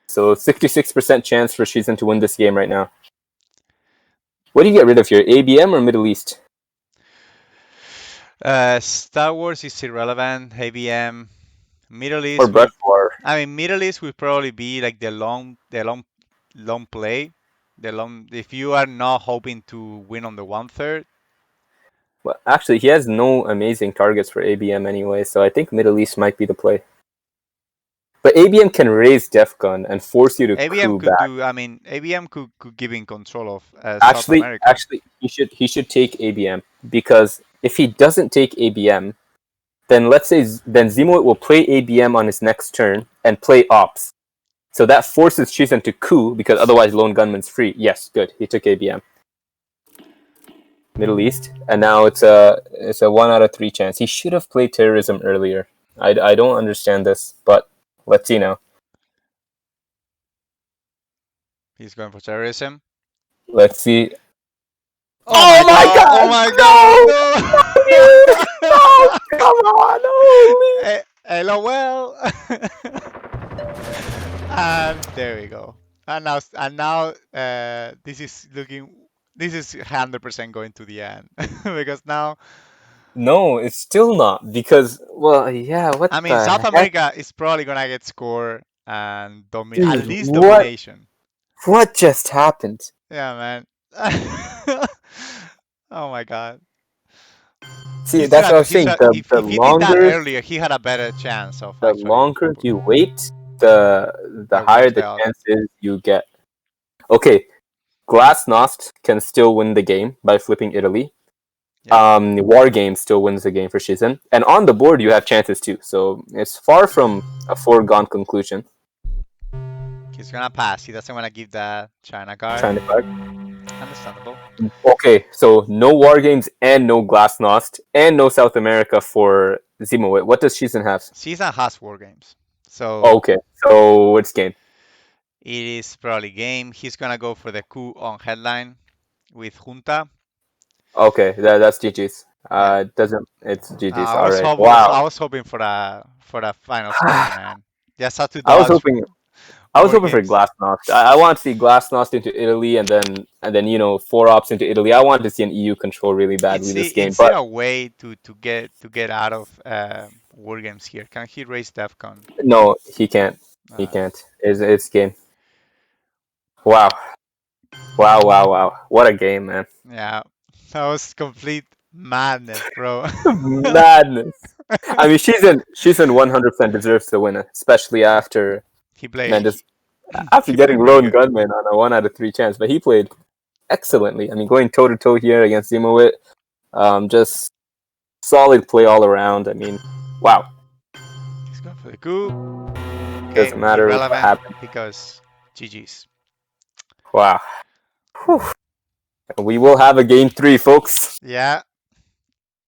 So 66% chance for Shezan to win this game right now. What do you get rid of here? ABM or Middle East? Star Wars is irrelevant. ABM, Middle Or East Brush will. War? I mean, Middle East will probably be like long play. If you are not hoping to win on the 1/3. Well, actually, he has no amazing targets for ABM anyway, so I think Middle East might be the play. But ABM can raise DEFCON and force you to ABM coup could back. do. I mean, ABM could give in control of South Actually, America. actually, he should take ABM, because if he doesn't take ABM, then let's say then Ziemowit will play ABM on his next turn and play Ops. So that forces Shizan to coup, because otherwise Lone Gunman's free. Yes, good. He took ABM. Middle East, and now it's a 1 out of 3 chance. He should have played terrorism earlier. I don't understand this, but let's see now. He's going for terrorism. Let's see. Oh Oh my my god! Oh God! my god! No! No! No! Come on! Holy! LOL. And there we go. And now, this is looking. This is 100% going to the end because now, No, it's still not, because, well, yeah. What I mean, South the heck, America is probably gonna get score and at dude? least What? domination. What just happened? Yeah, man. Oh my god. See, that's what I was He's saying. a, if he did that earlier, he had a better chance of The actually longer you wait, the the higher one the failed. chances you get. Okay, Glasnost can still win the game by flipping Italy. Yeah. War Game still wins the game for Shizan, and on the board you have chances too. So it's far from a foregone conclusion. He's gonna pass. He doesn't want to give that China card. China card. Understandable. Okay, so no War Games and no Glasnost and no South America for Ziemowit. What does Shizan have? Caesar has war games, Oh, so okay, so it's game. it is probably game. He's gonna go for the coup on headline with Junta. Okay, that's GG's. Yeah. Doesn't it's GG's. I All was right. hoping. Wow. I was hoping for a final score, man. Just have to I was dodge hoping I was war hoping for games. Glasnost. I want to see Glasnost into Italy, and then 4 ops into Italy. I wanted to see an EU control really badly this game, Is there but a way to get out of war games here? Can he raise DEFCON? no, he can't. He Uh, can't. It's game. Wow, wow, wow, wow! What a game, man! yeah, that was complete madness, bro. Madness. I mean, she's in 100% deserves to win it, especially after he played. Mendes after He played getting really lone good. gunman on a 1 out of 3 chance. But he played excellently. I mean, going toe to toe here against Ziemowit, just solid play all around. I mean, wow. He's going for the coup. Okay, Doesn't matter what irrelevant happened. because GG's. Wow. Whew. We will have a game 3, folks. Yeah,